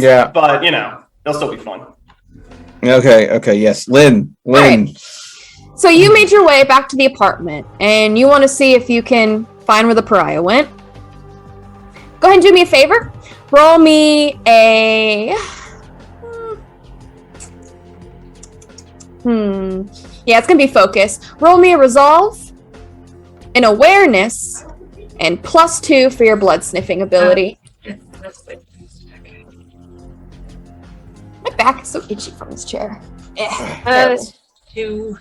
Yeah. But, it'll still be fun. Okay, yes. Lynn. Right. So you made your way back to the apartment, and you want to see if you can find where the pariah went. Go ahead and do me a favor. Roll me a... Yeah, it's going to be focus. Roll me a resolve, an awareness, and +2 for your blood sniffing ability. My back is so itchy from this chair. 2.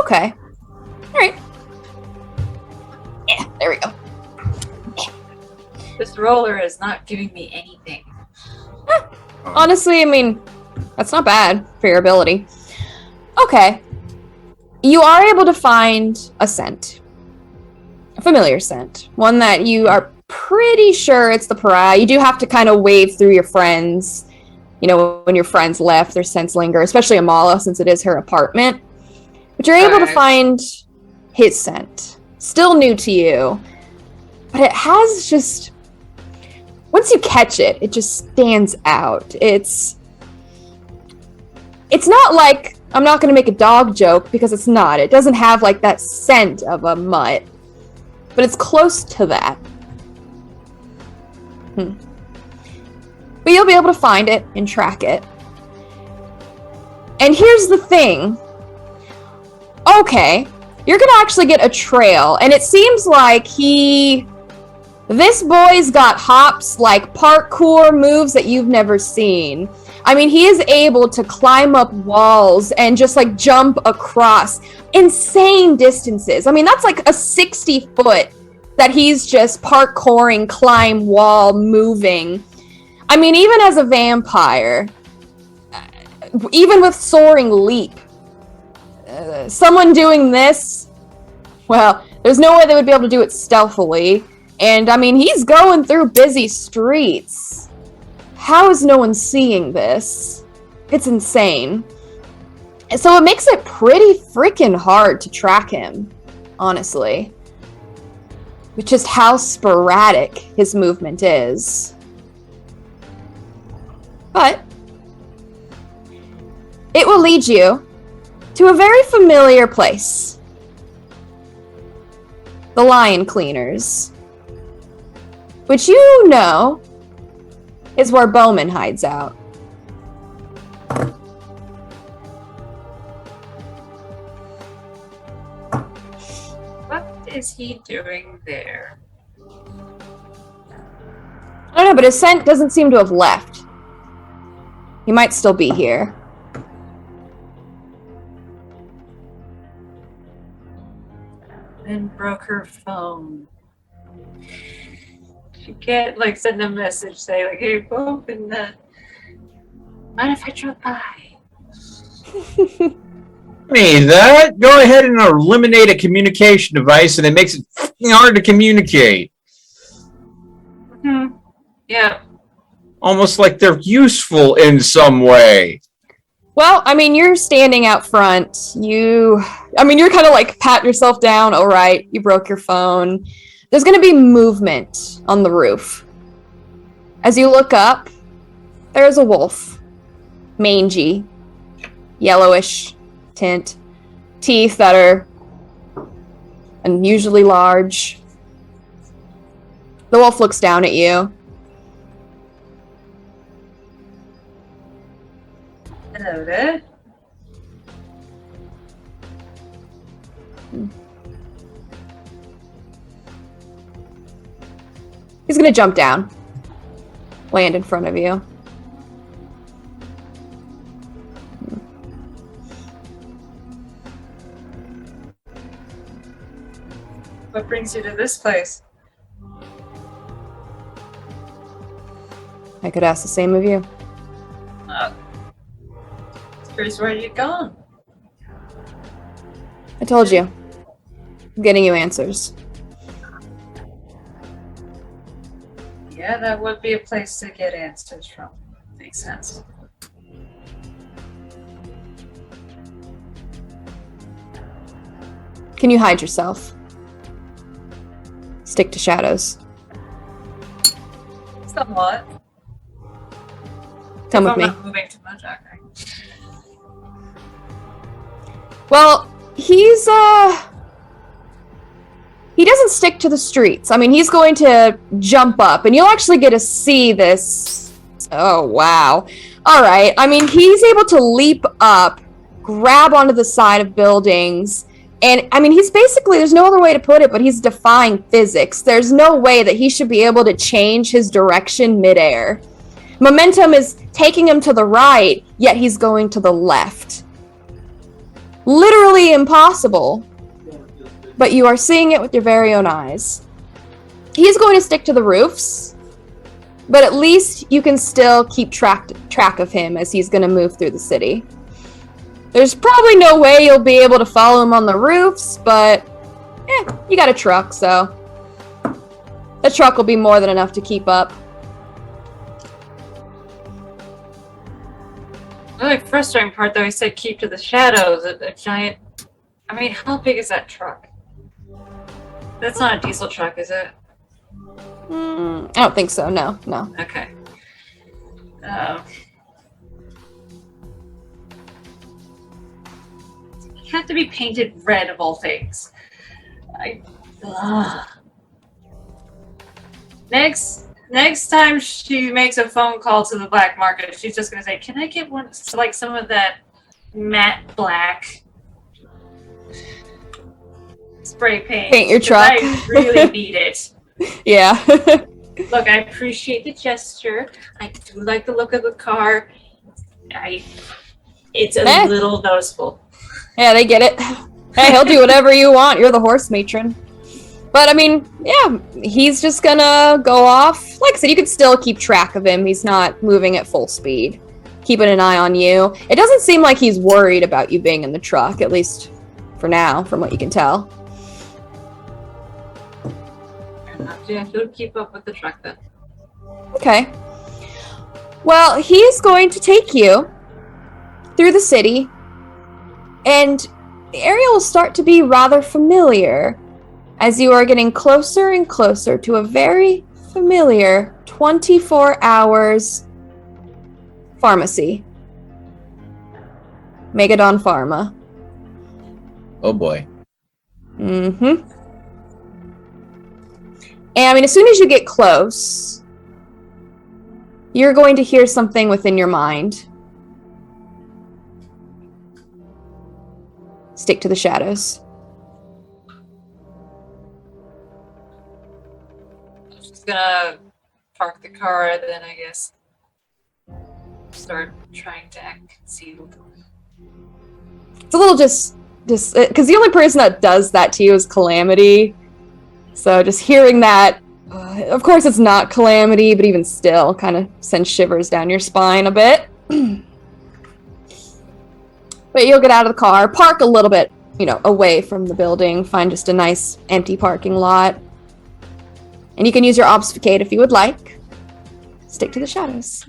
Okay. All right. Yeah, there we go. This roller is not giving me anything. Honestly, I mean, that's not bad for your ability. Okay. You are able to find a scent. A familiar scent. One that you are pretty sure it's the pariah. You do have to kind of wave through your friends. When your friends left, their scents linger, especially Amala, since it is her apartment. But you're able to find his scent. Still new to you. But it has just... Once you catch it, it just stands out. It's not like... I'm not going to make a dog joke, because it's not. It doesn't have, like, that scent of a mutt. But it's close to that. But you'll be able to find it and track it. And here's the thing. Okay, you're gonna actually get a trail, and it seems like this boy's got hops, like parkour moves that you've never seen. I mean, he is able to climb up walls and just like jump across insane distances. I mean, that's like a 60-foot that he's just parkouring, climb wall, moving. I mean, even as a vampire, even with soaring leap, someone doing this, well, there's no way they would be able to do it stealthily. And I mean, he's going through busy streets. How is no one seeing this? It's insane. So it makes it pretty freaking hard to track him, honestly. With just how sporadic his movement is. But it will lead you to a very familiar place. The Lion Cleaners. Which you know is where Bowman hides out. What is he doing there? I don't know, but his scent doesn't seem to have left. He might still be here. Then broke her phone. She can't send a message say hey, Bob, and mind if I drop by? That? Go ahead and eliminate a communication device, and it makes it hard to communicate. Yeah. Almost like they're useful in some way. Well, I mean, you're standing out front. You're kind of patting yourself down. All right, you broke your phone. There's going to be movement on the roof. As you look up, there's a wolf. Mangy, yellowish tint. Teeth that are unusually large. The wolf looks down at you. Hello there. He's gonna jump down. Land in front of you. What brings you to this place? I could ask the same of you. Curious where you gone? I told you. I'm getting you answers. Yeah, that would be a place to get answers from. Makes sense. Can you hide yourself? Stick to shadows. Somewhat. Come if with I'm me. not moving too much, okay. Well, he doesn't stick to the streets. I mean, he's going to jump up, and you'll actually get to see this. Oh, wow. All right. I mean, he's able to leap up, grab onto the side of buildings, and I mean, he's basically, there's no other way to put it, but he's defying physics. There's no way that he should be able to change his direction midair. Momentum is taking him to the right, yet he's going to the left. Literally impossible. But you are seeing it with your very own eyes. He's going to stick to the roofs, but at least you can still keep track of him as he's going to move through the city. There's probably no way you'll be able to follow him on the roofs, but you got a truck, so the truck will be more than enough to keep up. The really frustrating part, though, he said keep to the shadows. A giant. I mean, how big is that truck? That's not a diesel truck, is it? I don't think so. No. Okay. It had to be painted red of all things. Next time she makes a phone call to the black market, she's just gonna say, "Can I get one, like some of that matte black spray paint? Paint your 'Cause truck." I really need it." Yeah. Look, I appreciate the gesture. I do like the look of the car. It's a little noticeable. Yeah, they get it. Hey, he'll do whatever you want. You're the horse matron. But I mean, yeah, he's just gonna go off. Like I said, you can still keep track of him. He's not moving at full speed. Keeping an eye on you. It doesn't seem like he's worried about you being in the truck, at least for now, from what you can tell. You have to keep up with the truck then. Okay. Well, he's going to take you through the city, and the area will start to be rather familiar as you are getting closer and closer to a very familiar 24 hours pharmacy. Megadon Pharma. Oh boy. Mm-hmm. And I mean, as soon as you get close, you're going to hear something within your mind. Stick to the shadows. I'm just gonna park the car, then I guess start trying to act concealed. It's a little just because the only person that does that to you is Calamity. So just hearing that, of course it's not Calamity, but even still, kind of sends shivers down your spine a bit. But you'll get out of the car, park a little bit, away from the building, find just a nice empty parking lot. And you can use your obfuscate if you would like. Stick to the shadows.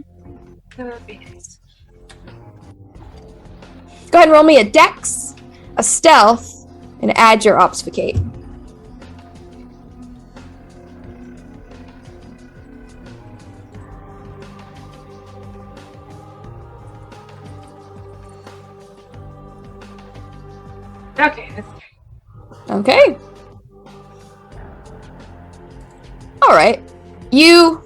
That would be nice. Go ahead and roll me a dex, a stealth, and add your obfuscate. Okay. Okay. All right. You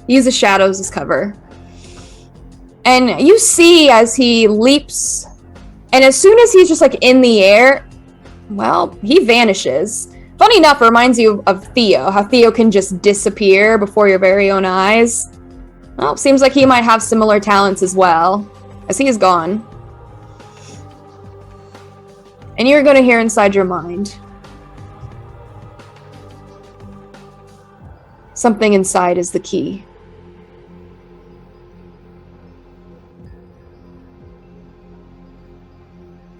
use the shadows as cover. And you see as he leaps, and as soon as he's just like in the air, well, he vanishes. Funny enough, it reminds you of Theo, how Theo can just disappear before your very own eyes. Well, seems like he might have similar talents as well, as he is gone. And you're going to hear inside your mind. Something inside is the key.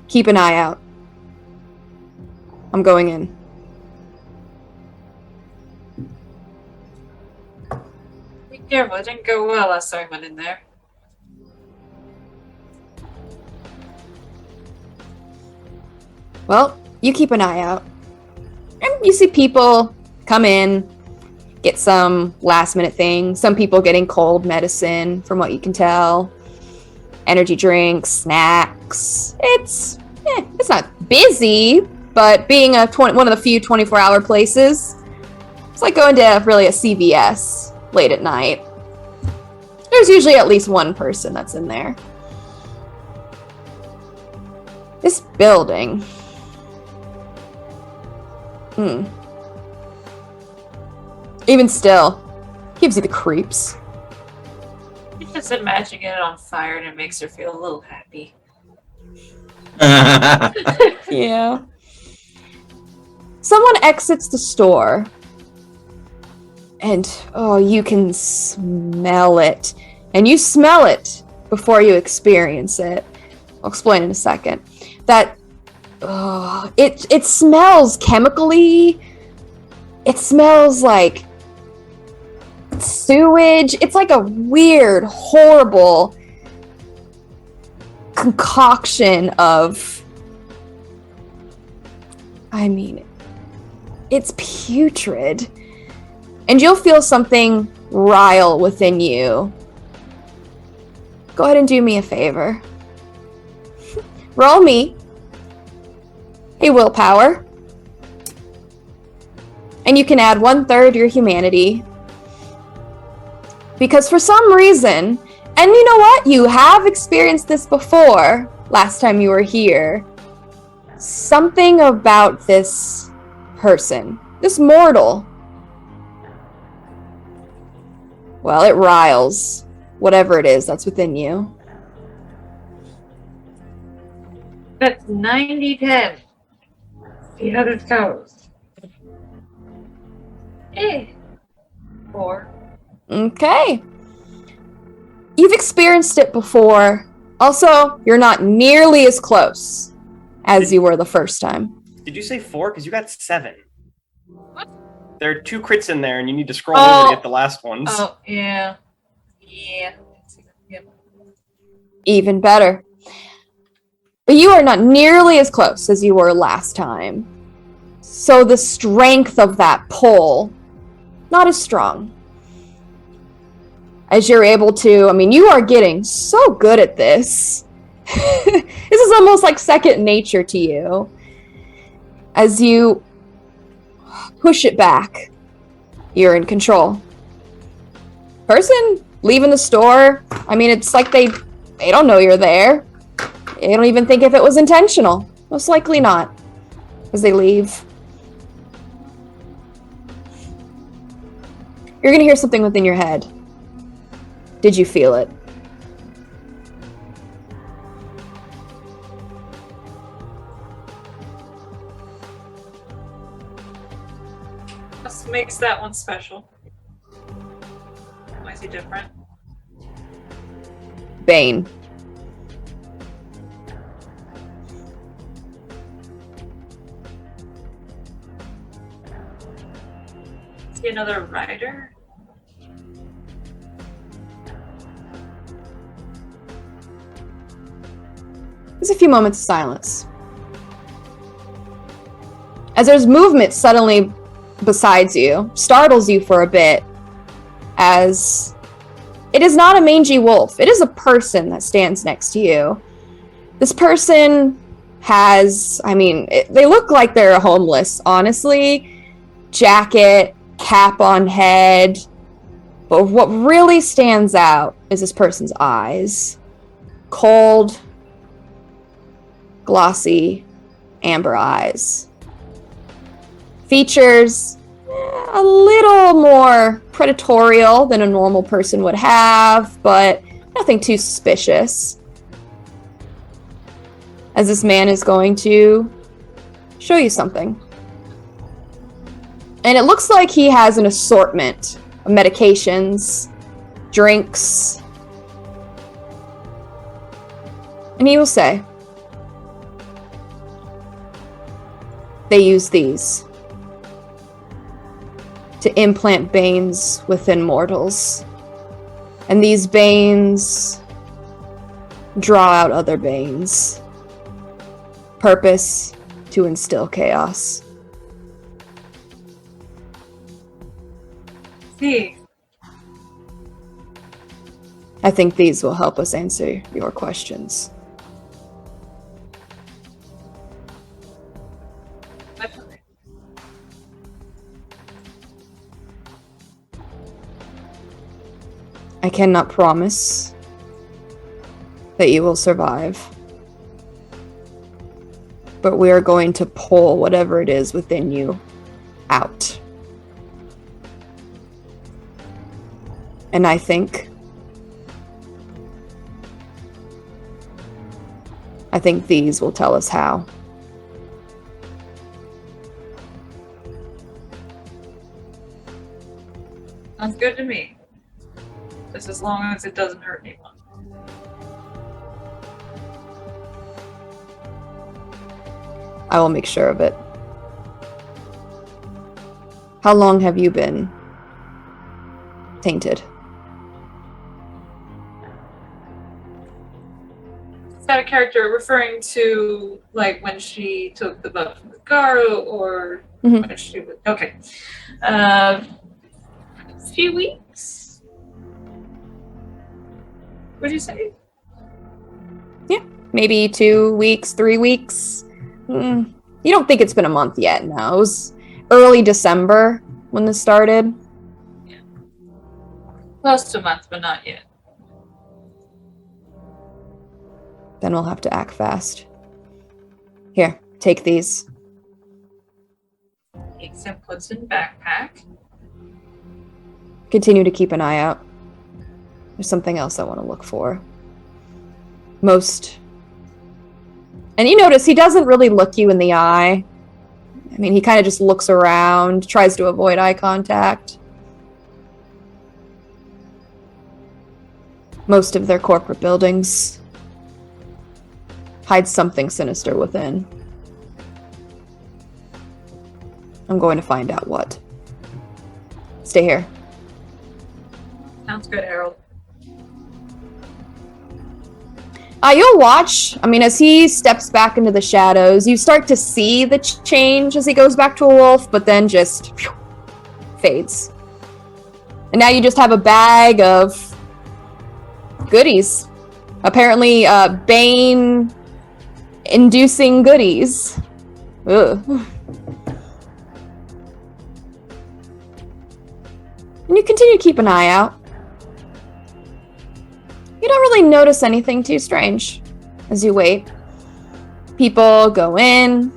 Keep an eye out. I'm going in. Be careful, it didn't go well last time I went in there. Well, you keep an eye out. And you see people come in. get some last minute things. Some people getting cold medicine, from what you can tell. Energy drinks, snacks. It's not busy, but being one of the few 24-hour places, it's like going to really a CVS late at night. There's usually at least one person that's in there. This building. Even still, gives you the creeps. You just imagine it on fire and it makes her feel a little happy. Yeah. Someone exits the store. And, you can smell it. And you smell it before you experience it. I'll explain in a second. It smells chemically. It smells like sewage. It's like a weird, horrible concoction of... it's putrid. And you'll feel something rile within you. Go ahead and do me a favor. Roll me a willpower. And you can add 1/3 your humanity. Because for some reason, and you know what? You have experienced this before, last time you were here. Something about this person, this mortal. Well, it riles whatever it is that's within you. That's 90-10. See how this goes. 4. Okay. You've experienced it before. Also, you're not nearly as close as you were the first time. Did you say 4? Because you got 7. What? There are 2 crits in there, and you need to scroll over to get the last ones. Oh, yeah. Yeah. Yep. Even better. But you are not nearly as close as you were last time. So the strength of that pull, not as strong. As you're able to, you are getting so good at this. This is almost like second nature to you. As you push it back, you're in control. Person leaving the store, it's like they don't know you're there. They don't even think if it was intentional. Most likely not. As they leave. You're gonna hear something within your head. Did you feel it? What makes that one special? Why is he different? Bane. Is he another rider? There's a few moments of silence. As there's movement suddenly besides you, startles you for a bit, as it is not a mangy wolf. It is a person that stands next to you. This person has, they look like they're homeless, honestly. Jacket, cap on head. But what really stands out is this person's eyes. Cold, glossy, amber eyes. Features a little more predatorial than a normal person would have, but nothing too suspicious. As this man is going to show you something. And it looks like he has an assortment of medications, drinks. And he will say, they use these to implant banes within mortals. And these banes draw out other banes. Purpose to instill chaos. See. I think these will help us answer your questions. Definitely. I cannot promise that you will survive. But we are going to pull whatever it is within you out. And I think these will tell us how. Sounds good to me. Just as long as it doesn't hurt anyone. I will make sure of it. How long have you been tainted? Is that a character referring to like when she took the butt from the Garo or when she was okay. A few weeks? What'd you say? Yeah, maybe 2 weeks, 3 weeks. You don't think it's been a month yet, no. It was early December when this started. Yeah. Close to a month, but not yet. Then we'll have to act fast. Here, take these. Takes and puts in backpack. Continue to keep an eye out. There's something else I want to look for. And you notice he doesn't really look you in the eye. I mean, he kind of just looks around, tries to avoid eye contact. Most of their corporate buildings hide something sinister within. I'm going to find out what. Stay here. Sounds good, Harold. You'll watch. I mean, as he steps back into the shadows, you start to see the change as he goes back to a wolf, but then just fades. And now you just have a bag of goodies. Apparently, bane-inducing goodies. Ugh. And you continue to keep an eye out. You don't really notice anything too strange as you wait. People go in,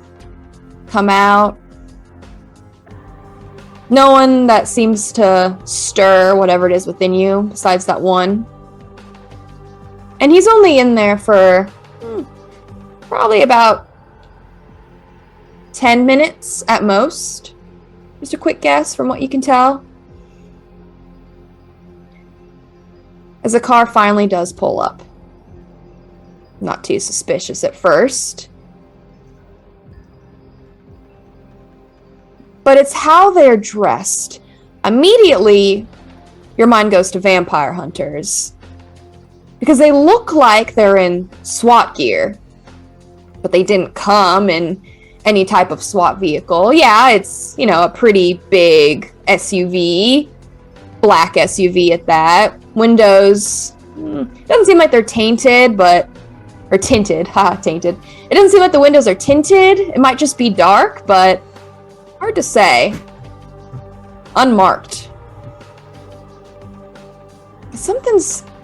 come out. No one that seems to stir whatever it is within you, besides that one. And he's only in there for probably about 10 minutes at most. Just a quick guess from what you can tell. As the car finally does pull up. Not too suspicious at first. But it's how they're dressed. Immediately, your mind goes to vampire hunters. Because they look like they're in SWAT gear. But they didn't come in any type of SWAT vehicle. Yeah, it's, a pretty big SUV. Black SUV at that. Windows, doesn't seem like they're tainted, or tinted, tainted. It doesn't seem like the windows are tinted. It might just be dark, but hard to say. Unmarked.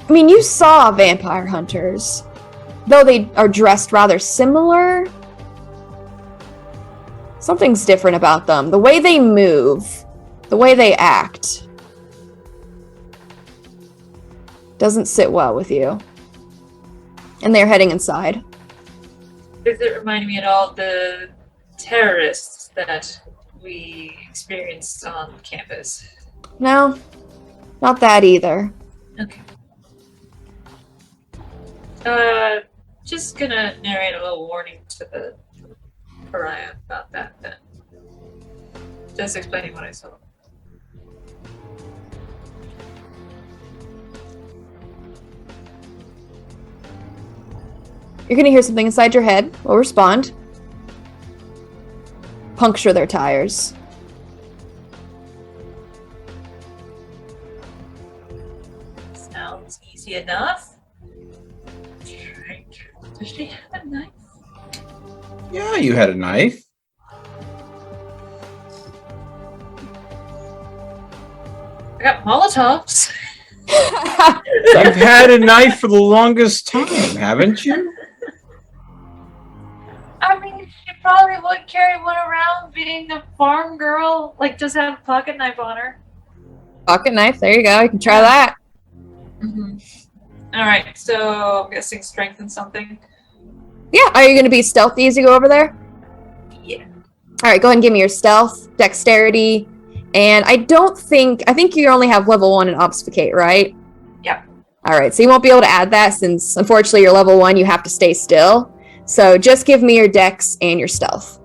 You saw vampire hunters. Though they are dressed rather similar, something's different about them. The way they move, the way they act, doesn't sit well with you. And they're heading inside. Does it remind me at all of the terrorists that we experienced on campus? No, not that either. Okay. Just gonna narrate a little warning to the pariah about that then. Just explaining what I saw. You're gonna hear something inside your head. We'll respond. Puncture their tires. easy enough. Right. Does she have a knife? Yeah, you had a knife. I got Molotovs. You've had a knife for the longest time, haven't you? I mean, she probably would carry one around being a farm girl. Like, just have a pocket knife on her. Pocket knife, there you go. You can try that. All right, so I'm guessing strength and something. Yeah, are you going to be stealthy as you go over there? Yeah. All right, go ahead and give me your stealth, dexterity, and I think you only have level 1 in obfuscate, right? Yeah. All right, so you won't be able to add that since, unfortunately, you're level 1, you have to stay still. So just give me your dex and your stealth.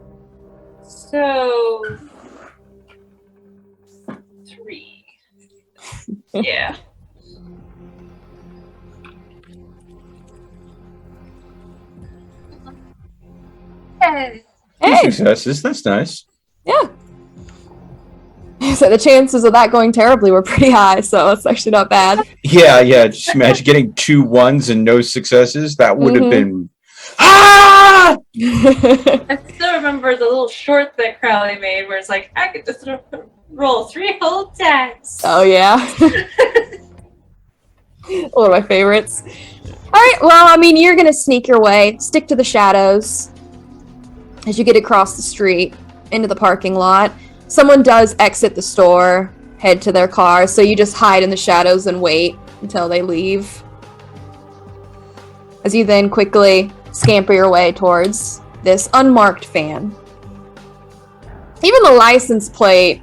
So 3. Yeah. Hey. Two successes. That's nice. Yeah. So the chances of that going terribly were pretty high, so it's actually not bad. Yeah. Just imagine getting 2 1s and no successes. That would have been. Ah! I still remember the little short that Crowley made where it's like, I could just roll 3 whole attacks. Oh, yeah. One of my favorites. All right, well, I mean, you're going to sneak your way, stick to the shadows as you get across the street into the parking lot. Someone does exit the store, head to their car, so you just hide in the shadows and wait until they leave. As you then quickly scamper your way towards this unmarked van. Even the license plate,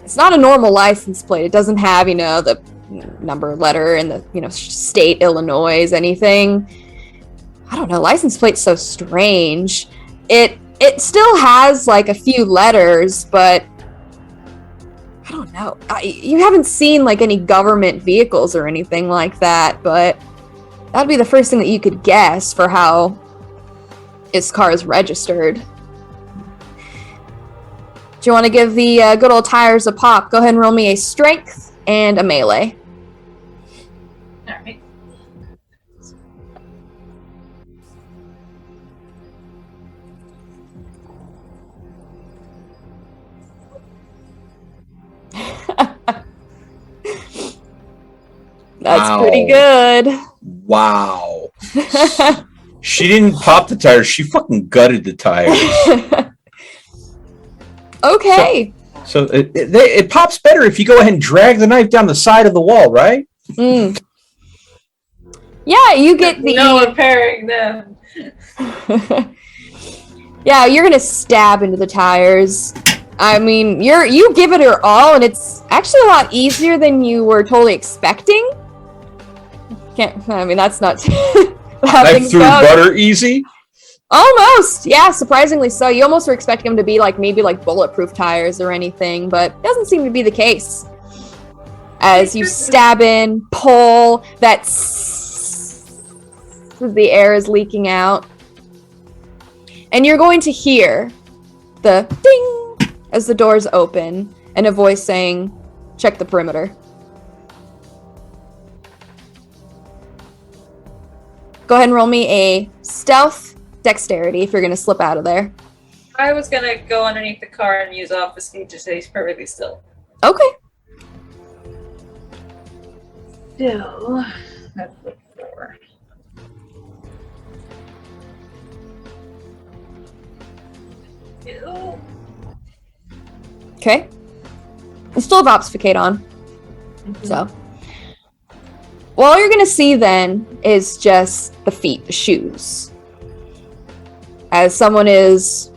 it's not a normal license plate. It doesn't have, the number letter in the, state Illinois, anything. I don't know, license plate's so strange. It still has like a few letters, but I don't know. You haven't seen like any government vehicles or anything like that, but that'd be the first thing that you could guess for how his car is registered. Do you want to give the good old tires a pop? Go ahead and roll me a strength and a melee. All right. That's pretty good. Wow. She didn't pop the tires. She fucking gutted the tires. Okay. So it pops better if you go ahead and drag the knife down the side of the wall, right? Yeah, you get the... No repairing them. Yeah, you're going to stab into the tires. I mean, you give it your all, and it's actually a lot easier than you were totally expecting. That's not Knife through butter easy? Almost, yeah, surprisingly so. You almost were expecting them to be maybe bulletproof tires or anything, but it doesn't seem to be the case. As you stab in, pull, the air is leaking out. And you're going to hear the ding as the doors open and a voice saying, check the perimeter. Go ahead and roll me a stealth dexterity if you're going to slip out of there. I was going to go underneath the car and use obfuscate to stay perfectly still. Okay. So, that's the 4. Ew. Okay. You still have obfuscate on. So. Well, all you're going to see then is just the feet, the shoes. As someone is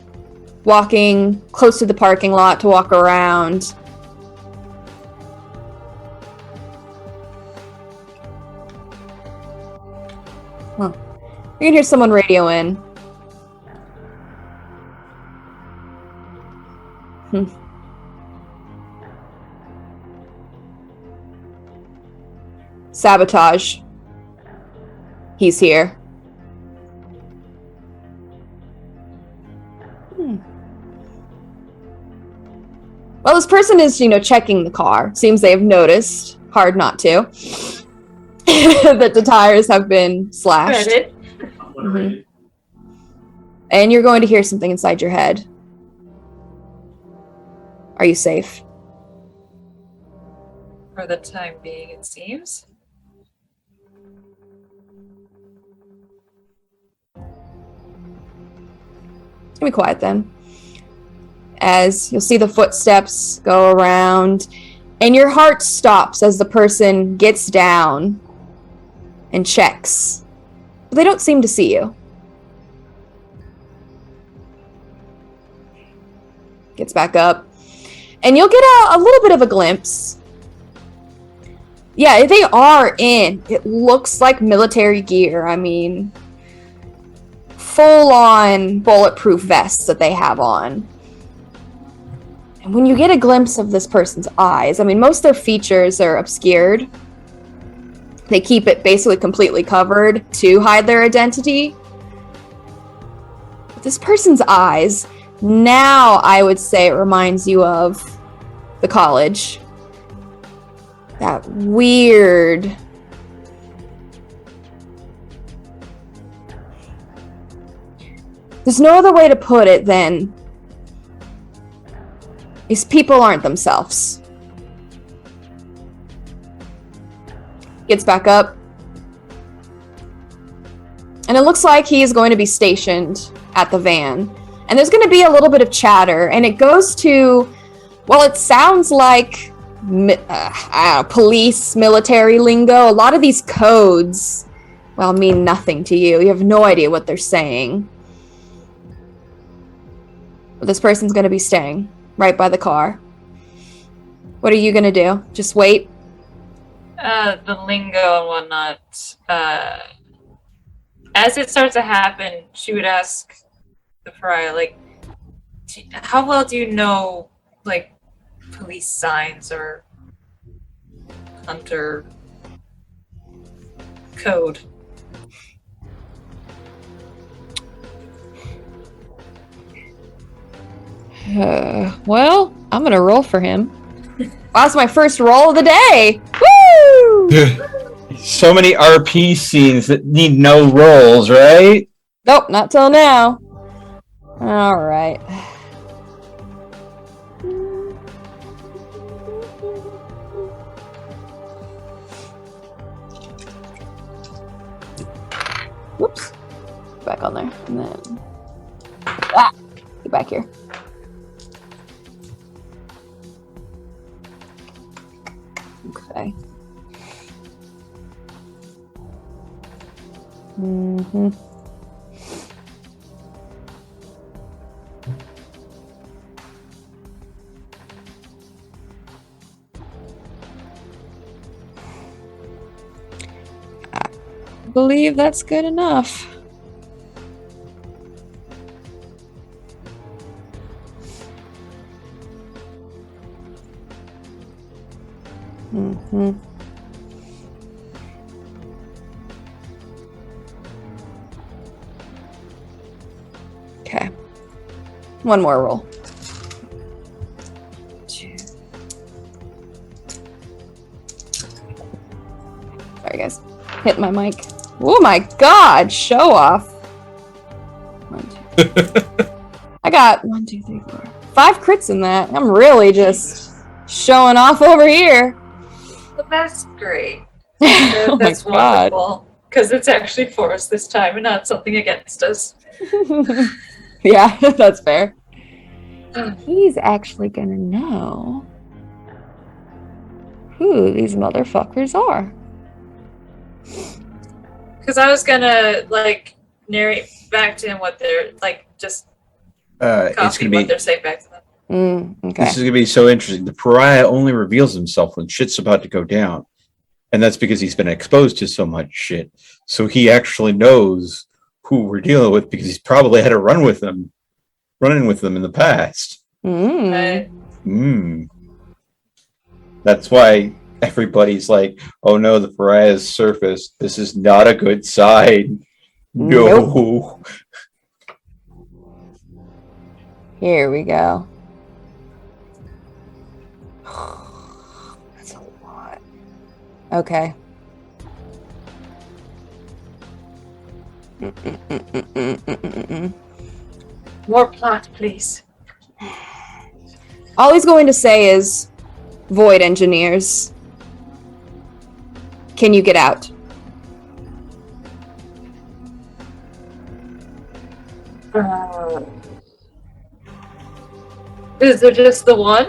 walking close to the parking lot to walk around. Huh. You're going to hear someone radio in. Sabotage. He's here. Well, this person is, checking the car. Seems they have noticed. Hard not to. that the tires have been slashed. Credit. Mhm. And you're going to hear something inside your head. Are you safe? For the time being, it seems. It's gonna be quiet then. As you'll see the footsteps go around, and your heart stops as the person gets down and checks. But they don't seem to see you. Gets back up. And you'll get a little bit of a glimpse. Yeah, they are in. It looks like military gear. I mean, full-on bulletproof vests that they have on. And when you get a glimpse of this person's eyes, I mean, most of their features are obscured. They keep it basically completely covered to hide their identity. But this person's eyes, now I would say it reminds you of the college. That weird... There's no other way to put it than these people aren't themselves. Gets back up. And it looks like he is going to be stationed at the van. And there's going to be a little bit of chatter. And it goes to, well, it sounds like police, military lingo. A lot of these codes, well, mean nothing to you. You have no idea what they're saying. But this person's going to be staying right by the car. What are you going to do? Just wait? The lingo and whatnot. As it starts to happen, she would ask the pariah, like, how well do you know, like, police signs or hunter code? Well, I'm going to roll for him. That's my first roll of the day. Woo! So many RP scenes that need no rolls, right? Nope, not till now. All right. Whoops. Back on there. And then... get back here. Okay. Mm-hmm. I believe that's good enough. Mm-hmm. Okay. One more roll. Two. Sorry, guys. Hit my mic. Oh my god! Show off. 1, 2. I got 1, 2, 3, 4, 5 crits in that. I'm really just showing off over here. Well, that's great. Oh That's my god. wonderful. Because it's actually for us this time and not something against us. Yeah, that's fair. He's actually gonna know who these motherfuckers are. Because I was gonna, like, narrate back to him what they're, like, just It's copy gonna be. what they're saying back to them. Okay. This is gonna be so interesting. The pariah only reveals himself when shit's about to go down, and that's because he's been exposed to so much shit. So he actually knows who we're dealing with because he's probably had a running with them in the past. Right? That's why everybody's like, "Oh no, the pariah's surfaced. This is not a good sign." No. Nope. Here we go. That's a lot. Okay. More plot, please. All he's going to say is, Void engineers, can you get out? Is there just the one?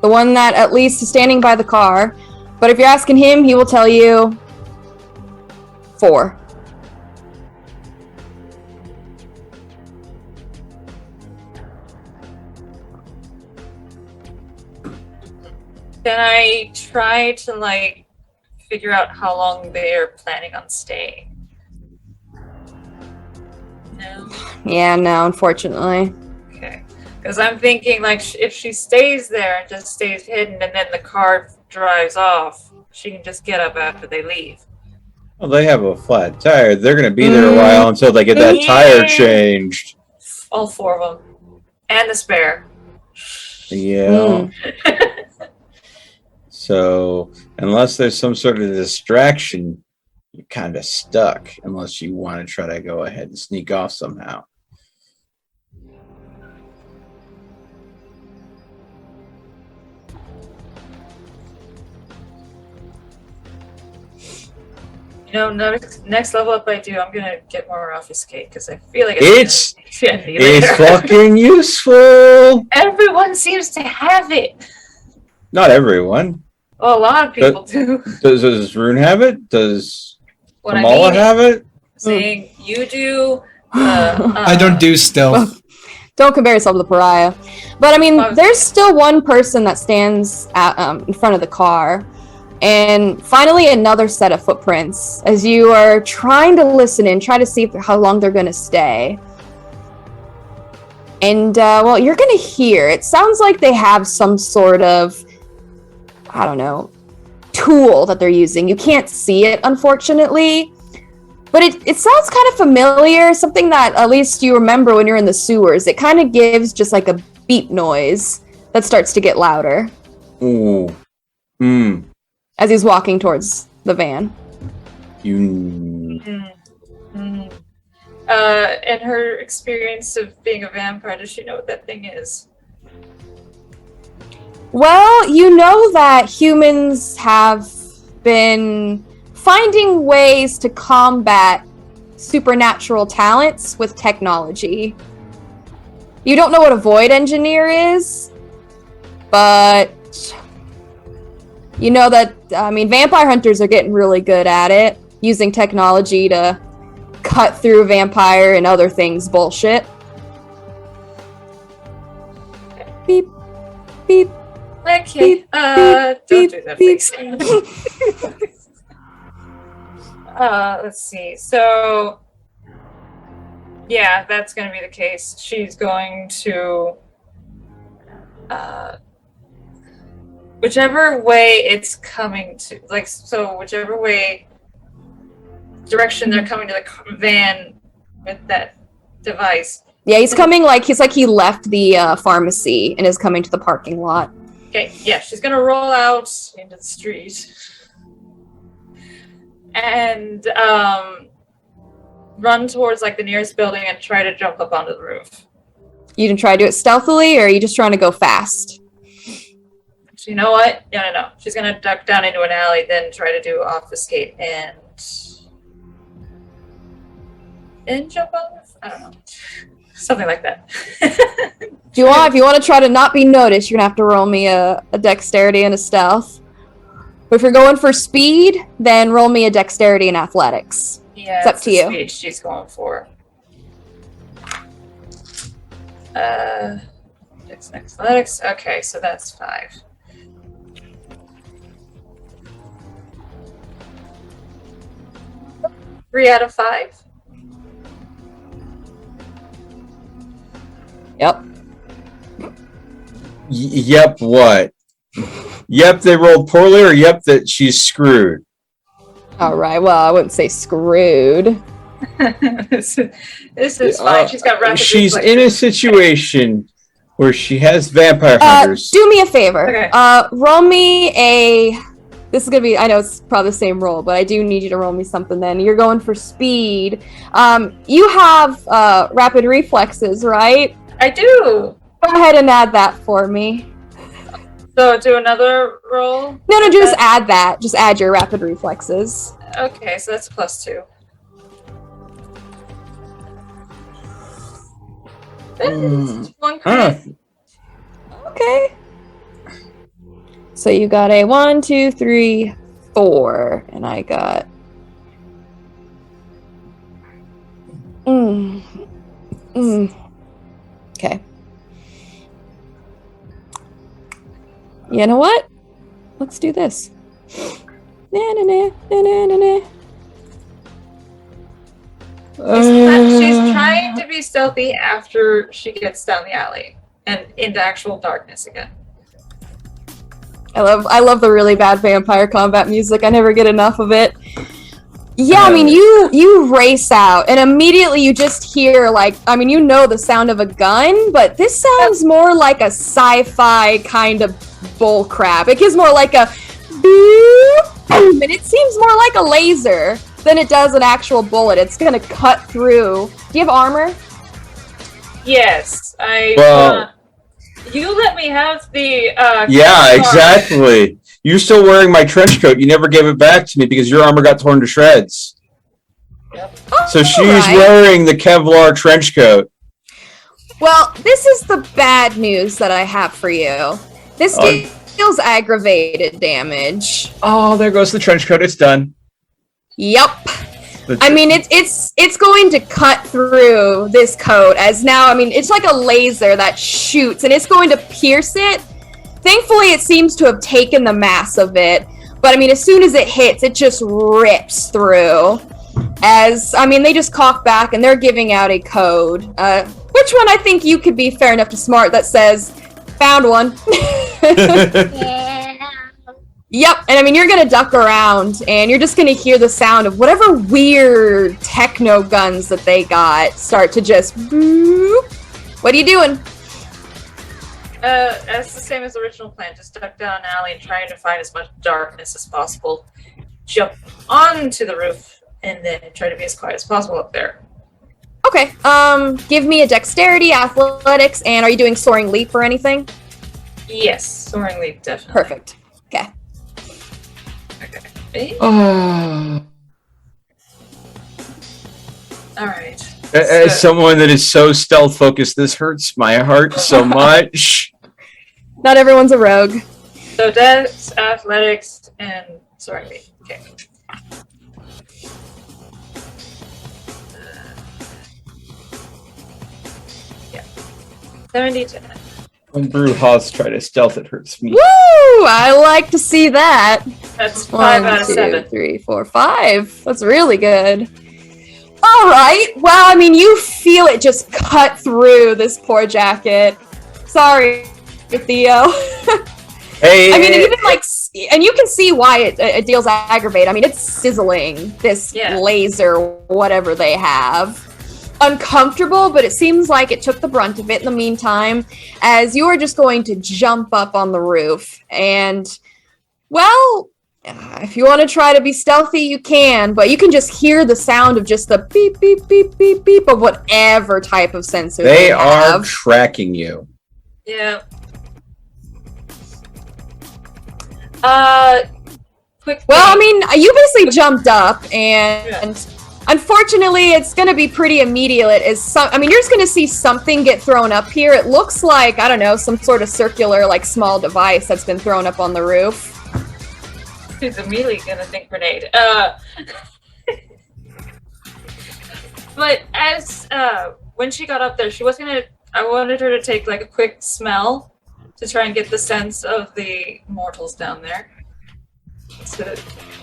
The one that at least is standing by the car. But if you're asking him, he will tell you 4. Can I try to, like, figure out how long they're planning on staying? No? Yeah, no, unfortunately. Okay. Because I'm thinking, like, if she stays there and just stays hidden and then the car drives off, she can just get up after they leave. Well, they have a flat tire. They're going to be there a while until they get that tire changed. All 4 of them. And the spare. Yeah. So, unless there's some sort of distraction, you're kind of stuck. Unless you want to try to go ahead and sneak off somehow. You know, next level up I do, I'm gonna get more obfuscate because I feel like It's it's fucking useful. Everyone seems to have it. Not everyone. Well, a lot of people do. Does Rune have it? Does What Kamala have it? Saying you do. I don't do stealth. Don't compare yourself to the pariah. But I mean, there's still one person that stands in front of the car. And finally, another set of footprints as you are trying to listen and try to see how long they're going to stay. And, well, you're going to hear. It sounds like they have some sort of, I don't know, tool that they're using. You can't see it, unfortunately. But it sounds kind of familiar, something that at least you remember when you're in the sewers. It kind of gives just like a beep noise that starts to get louder. Ooh. As he's walking towards the van. In her experience of being a vampire, does she know what that thing is? Well, you know that humans have been finding ways to combat supernatural talents with technology. You don't know what a void engineer is, but you know that, I mean, vampire hunters are getting really good at it, using technology to cut through vampire and other things bullshit. Beep, beep. Okay, beep, don't beep, do that, beep. please. Let's see. So, yeah, that's going to be the case. She's going to, whichever way it's coming to, like, so whichever way, direction they're coming to the van with that device. Yeah, he's coming like he left the pharmacy and is coming to the parking lot. Okay, yeah, she's gonna roll out into the street and run towards like the nearest building and try to jump up onto the roof. You can try to do it stealthily, or are you just trying to go fast? So you know what? No. She's gonna duck down into an alley, then try to do obfuscate and jump on the roof? I don't know. Something like that. If you want to try to not be noticed, you're gonna have to roll me a dexterity and a stealth. But if you're going for speed, then roll me a dexterity and athletics. Yeah, it's up to you. Speed she's going for. Dex and athletics. Okay, so that's 5. Three out of 5. Yep. Yep, what? Yep, they rolled poorly, or yep, that she's screwed? All right. Well, I wouldn't say screwed. This is fine. She's got rapid She's reflexes. in a situation where she has vampire hunters. Do me a favor. Okay. Roll me a This is gonna be, I know it's probably the same roll, but I do need you to roll me something then. You're going for speed. You have rapid reflexes, right? I do. Go ahead and add that for me. So do another roll? No, just add that. Just add your rapid reflexes. Okay, so that's +2. That's one crit. Okay. So you got a 1, 2, 3, 4, and I got. Okay. You know what? Let's do this. She's trying to be stealthy after she gets down the alley and into actual darkness again. I love the really bad vampire combat music. I never get enough of it. Yeah, I mean, you race out, and immediately you just hear, like, I mean, you know the sound of a gun, but this sounds more like a sci-fi kind of bullcrap. It gives more like a boom, and it seems more like a laser than it does an actual bullet. It's gonna cut through. Do you have armor? Yes, you let me have the. Yeah, exactly. You're still wearing my trench coat. You never gave it back to me because your armor got torn to shreds. Yep. So she's wearing the Kevlar trench coat. Well, this is the bad news that I have for you. This deals aggravated damage. Oh, there goes the trench coat. It's done. Yep. I mean, it's going to cut through this coat as now, I mean, it's like a laser that shoots and it's going to pierce it. Thankfully, it seems to have taken the mass of it. But I mean, as soon as it hits, it just rips through. As, I mean, they just cock back and they're giving out a code. Which one I think you could be fair enough to smart that says, found one. Yep, and I mean, you're gonna duck around, and you're just gonna hear the sound of whatever weird techno guns that they got start to just boop. What are you doing? It's the same as the original plan. Just duck down an alley and trying to find as much darkness as possible. Jump onto the roof, and then try to be as quiet as possible up there. Okay, give me a dexterity, athletics, and are you doing soaring leap or anything? Yes, soaring leap, definitely. Perfect. Okay. Okay. Oh. Alright. As someone that is so stealth focused, this hurts my heart so much. Not everyone's a rogue. So dex, athletics, and soaring leap. Okay. Yeah. 72. When Brewhouse try to stealth, it hurts me. Woo! I like to see that. That's 5 out of 7. 1, 2, 3, 4, 5. That's really good. All right. Well, I mean, you feel it just cut through this poor jacket. Sorry, Theo. Hey. I mean, even like, and you can see why it deals aggravate. I mean, it's sizzling. This laser, whatever they have. Uncomfortable, but it seems like it took the brunt of it in the meantime, as you are just going to jump up on the roof. And, well, if you want to try to be stealthy, you can, but you can just hear the sound of just the beep, beep, beep, beep, beep of whatever type of sensor they have. Are tracking you. Yeah. Quick. Well, I mean, you basically jumped up, and unfortunately, it's going to be pretty immediate. I mean, you're just going to see something get thrown up here. It looks like, I don't know, some sort of circular, like, small device that's been thrown up on the roof. She's immediately going to think grenade. But as, when she got up there, I wanted her to take, like, a quick smell to try and get the sense of the mortals down there. So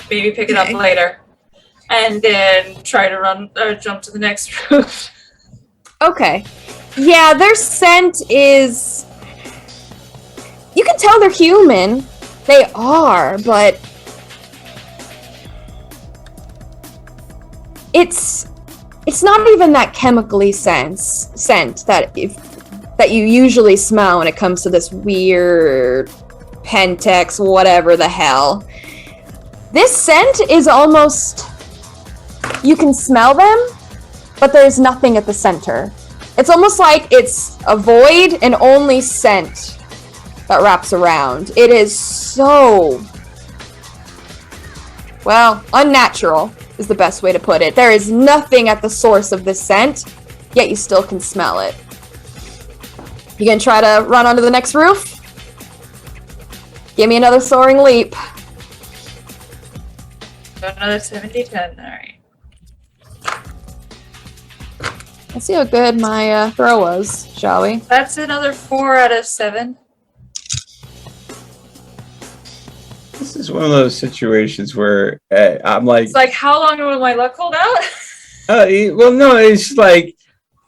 maybe pick it up later. And then try to run or jump to the next roof. Okay. Yeah, their scent is... You can tell they're human. They are, but... It's not even that chemically scent that you usually smell when it comes to this weird Pentex, whatever the hell. This scent is almost... You can smell them, but there's nothing at the center. It's almost like it's a void and only scent that wraps around. It is so... Well, unnatural is the best way to put it. There is nothing at the source of this scent, yet you still can smell it. You gonna try to run onto the next roof? Give me another soaring leap. Another 70-10, alright. Let's see how good my throw was, shall we? That's another 4 out of 7. This is one of those situations where I'm like, It's like, how long will my luck hold out? well, no, it's like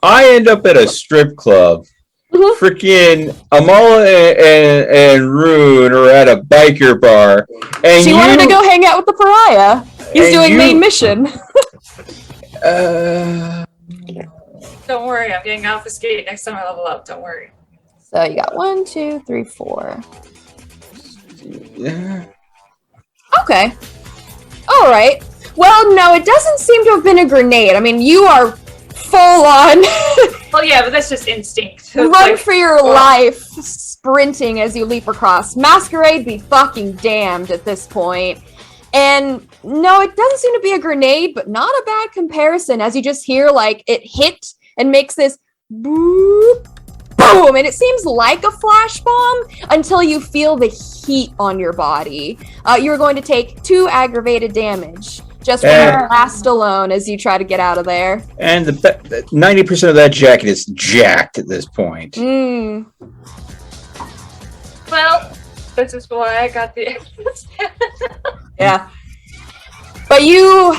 I end up at a strip club. Freaking Amala and Rune are at a biker bar, and She wanted to go hang out with the pariah. He's doing main mission. Don't worry, I'm getting obfuscated next time I level up. Don't worry. So you got 1, 2, 3, 4. Yeah. Okay. All right. Well, no, it doesn't seem to have been a grenade. I mean, you are full on Well, yeah, but that's just instinct. run for your life, sprinting as you leap across. Masquerade be fucking damned at this point. And no, it doesn't seem to be a grenade, but not a bad comparison as you just hear like it hit and makes this boop, boom, and it seems like a flash bomb until you feel the heat on your body. You're going to take 2 aggravated damage just from your blast alone as you try to get out of there. And the 90% of that jacket is jacked at this point. Well, this is why I got the Yeah. But you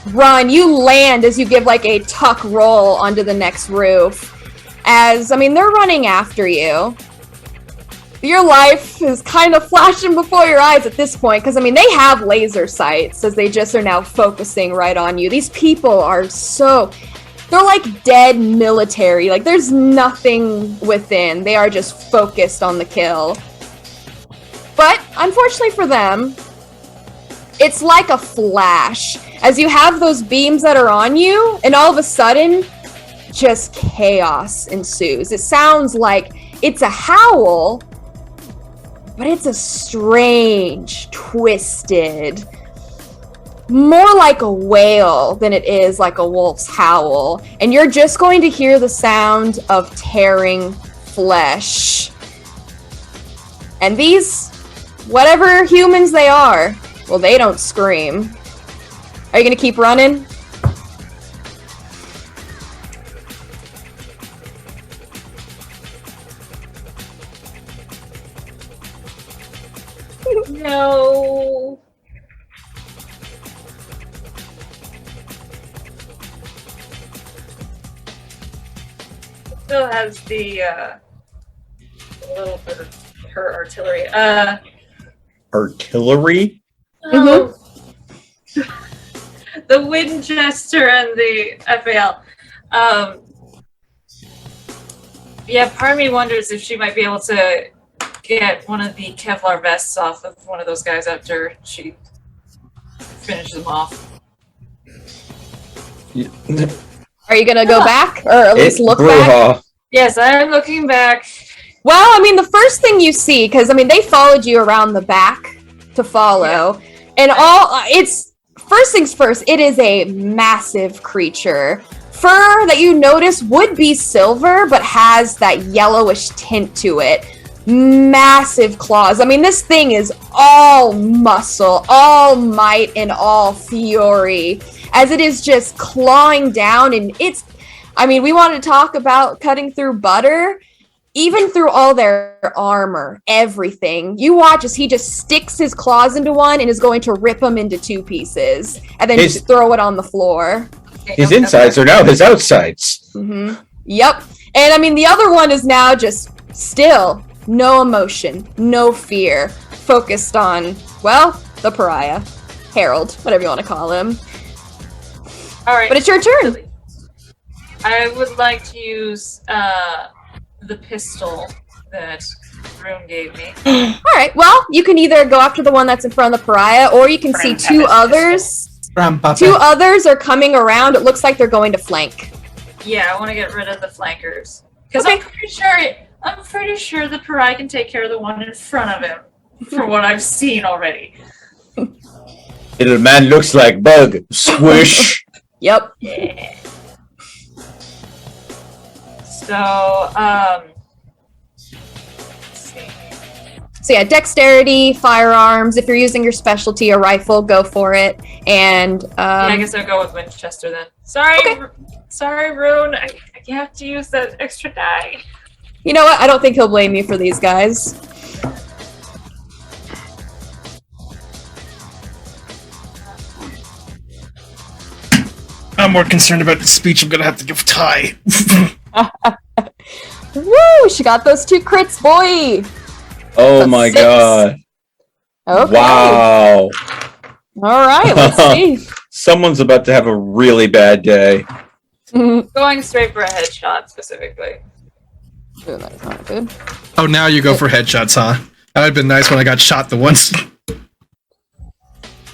run, you land as you give like a tuck roll onto the next roof. As, I mean, they're running after you. Your life is kind of flashing before your eyes at this point, because, I mean, they have laser sights as they just are now focusing right on you. These people are they're like dead military. Like, there's nothing within. They are just focused on the kill. But, unfortunately for them, it's like a flash. As you have those beams that are on you, and all of a sudden, just chaos ensues. It sounds like it's a howl, but it's a strange, twisted, more like a wail than it is like a wolf's howl. And you're just going to hear the sound of tearing flesh. And these, whatever humans they are, well, they don't scream. Are you gonna keep running? No. Still has the a little bit of her artillery. Artillery? Oh. The Winchester and the FAL. Yeah, part of me wonders if she might be able to get one of the Kevlar vests off of one of those guys after she finishes them off. Are you gonna go back? Or at least look back? Yes, I'm looking back. Well, I mean, the first thing you see, because, I mean, they followed you around the back to follow. Yeah. And it's, first things first, it is a massive creature. Fur that you notice would be silver, but has that yellowish tint to it. Massive claws. I mean, this thing is all muscle, all might, and all fury, as it is just clawing down. And it's, I mean, we want to talk about cutting through butter. Even through all their armor, everything, you watch as he just sticks his claws into one and is going to rip them into 2 pieces, and then just throw it on the floor. His insides are now his outsides. Mm-hmm. Yep. And I mean, the other one is now just still no emotion, no fear, focused on, well, the pariah, Harold, whatever you want to call him. All right. But it's your turn. I would like to use the pistol that Rune gave me. All right. Well, you can either go after the one that's in front of the pariah, or you can see two others. Two others are coming around. It looks like they're going to flank. Yeah, I want to get rid of the flankers because I'm pretty sure the pariah can take care of the one in front of him. From what I've seen already. Little man looks like bug. Squish. Yep. Yeah. So, let's see. So yeah, dexterity, firearms. If you're using your specialty, a rifle, go for it. And yeah, I guess I'll go with Winchester then. Sorry, okay. Sorry, Rune. I have to use that extra die. You know what? I don't think he'll blame you for these guys. I'm more concerned about the speech I'm gonna have to give Ty. Woo! She got those 2 crits, boy. Oh That's my 6. god. Okay. Wow. All right. Let's see. Someone's about to have a really bad day. Going straight for a headshot specifically. Ooh, that's not good. Oh, now you go for headshots, huh? That would have been nice when I got shot the once.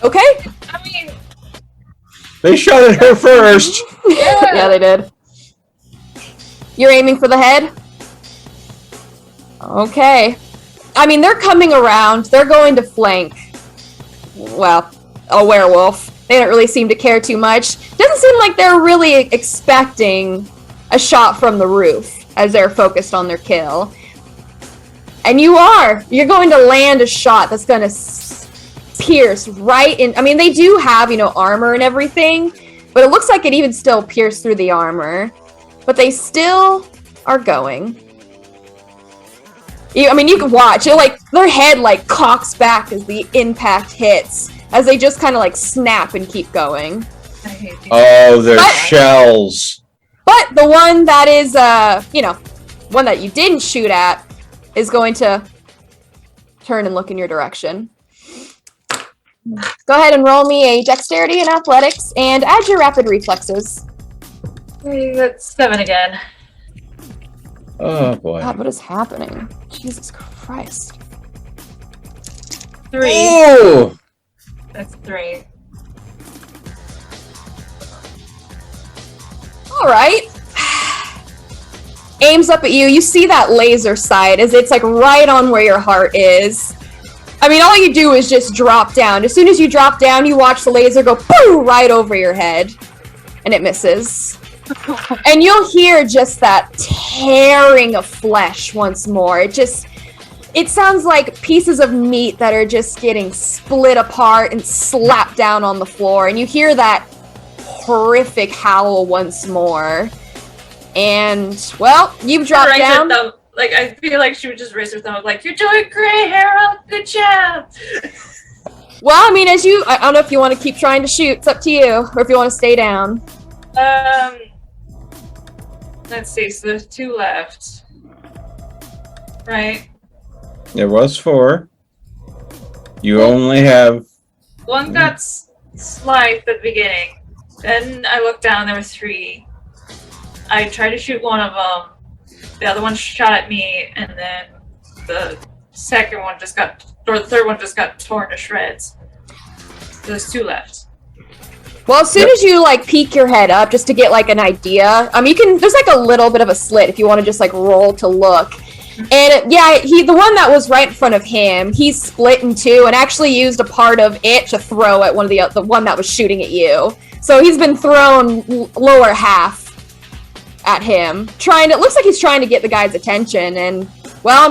Okay. I mean, They shot at her first. Yeah, they did. You're aiming for the head? Okay. I mean, they're coming around. They're going to flank. Well, a werewolf. They don't really seem to care too much. Doesn't seem like they're really expecting a shot from the roof as they're focused on their kill. And you are. You're going to land a shot that's going to pierce right in. I mean, they do have, armor and everything, but it looks like it even still pierced through the armor. But they still are going. You can watch. Their head cocks back as the impact hits, as they just kind of snap and keep going. I hate these. Oh, they're shells. But the one that is, one that you didn't shoot at is going to turn and look in your direction. Go ahead and roll me a dexterity and athletics and add your rapid reflexes. Hey, that's 7 again. Oh boy. God, what is happening? Jesus Christ. 3. Oh! That's 3. Alright. Aims up at you. You see that laser sight as it's right on where your heart is. I mean, all you do is just drop down. As soon as you drop down, you watch the laser go boom right over your head. And it misses. And you'll hear just that tearing of flesh once more. It sounds like pieces of meat that are just getting split apart and slapped down on the floor. And you hear that horrific howl once more. And, well, you've dropped down. I feel like she would just raise her thumb you're doing great, Harold. Good job. Well, I mean, I don't know if you want to keep trying to shoot. It's up to you. Or if you want to stay down. Let's see. So there's 2 left. Right? There was 4. You only have... One got sliced at the beginning. Then I looked down, there were 3. I tried to shoot one of them. The other one shot at me, and then the third one just got torn to shreds. There's 2 left. Well, as soon as you peek your head up just to get an idea, there's a little bit of a slit if you want to just roll to look. And the one that was right in front of him, he's split in 2 and actually used a part of it to throw at the one that was shooting at you. So he's been thrown lower half at him. It looks like he's trying to get the guy's attention, and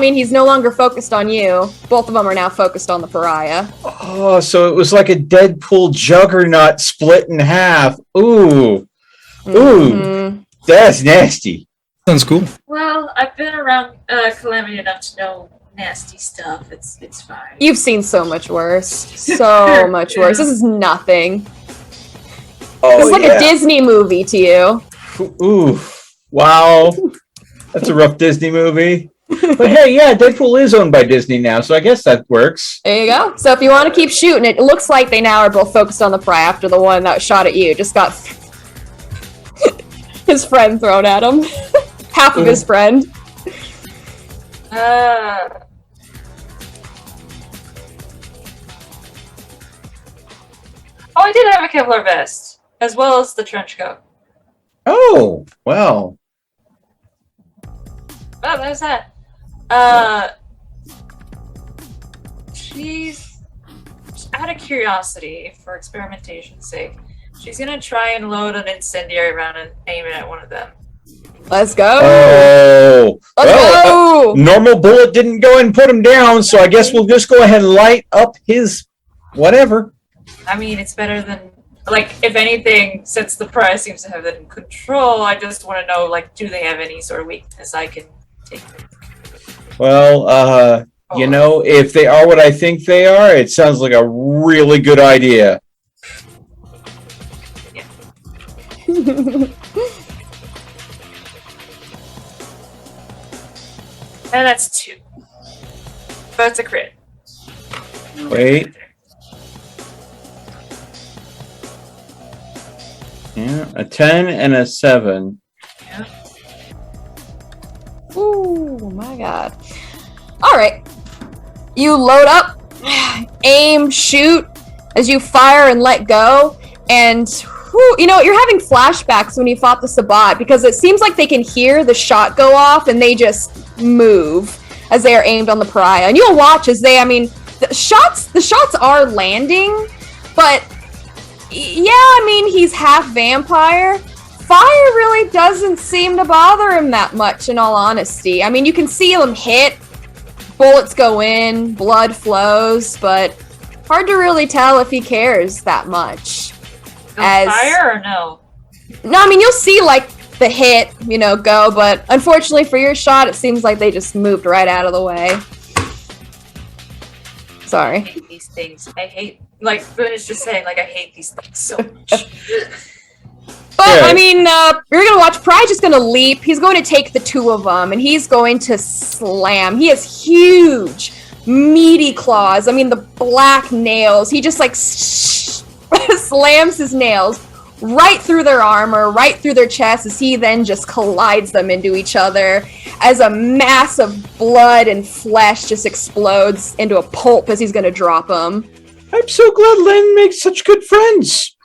he's no longer focused on you. Both of them are now focused on the pariah. Oh, so it was like a Deadpool juggernaut split in half. Ooh. Ooh. That's nasty. Sounds cool. Well, I've been around Calamity enough to know nasty stuff. It's fine. You've seen so much worse. So much worse. This is nothing. Oh, It's a Disney movie to you. Ooh. Wow. That's a rough Disney movie. But hey, yeah, Deadpool is owned by Disney now, so I guess that works. There you go. So if you want to keep shooting, it looks like they now are both focused on the pariah after the one that shot at you just got his friend thrown at him. Half of his friend. Oh, I did have a Kevlar vest, as well as the trench coat. Oh, well. Oh, there's that. She's out of curiosity, for experimentation's sake. She's gonna try and load an incendiary round and aim it at one of them. Let's go. Oh. Let's go. Normal bullet didn't go and put him down, so I guess we'll just go ahead and light up his whatever. I mean, it's better than, like, if anything, since the prize seems to have it in control, I just want to know, like, do they have any sort of weakness I can take? Well, you know, if they are what I think they are, it sounds like a really good idea. Yeah. And that's 2. That's a crit. Wait. Yeah, a 10 and a 7. Yeah. Ooh, my God. All right. You load up, aim, shoot as you fire and let go. And, you know, you're having flashbacks when you fought the Sabbat because it seems like they can hear the shot go off and they just move as they are aimed on the pariah. And you'll watch as they, I mean, the shots are landing, but yeah, I mean, he's half vampire. Fire really doesn't seem to bother him that much, in all honesty. I mean, you can see him hit, bullets go in, blood flows, but hard to really tell if he cares that much. Fire or no? No, I mean, you'll see, like, the hit, you know, go, but unfortunately for your shot, it seems like they just moved right out of the way. Sorry. I hate these things. I hate, like, Finish just saying, like, I hate these things so much. But, Yeah. I mean, you're gonna watch Pry's just gonna leap. He's going to take the 2 of them, and he's going to slam. He has huge, meaty claws. I mean, the black nails. He just, like, slams his nails right through their armor, right through their chest, as he then just collides them into each other as a mass of blood and flesh just explodes into a pulp as he's gonna drop them. I'm so glad Len makes such good friends.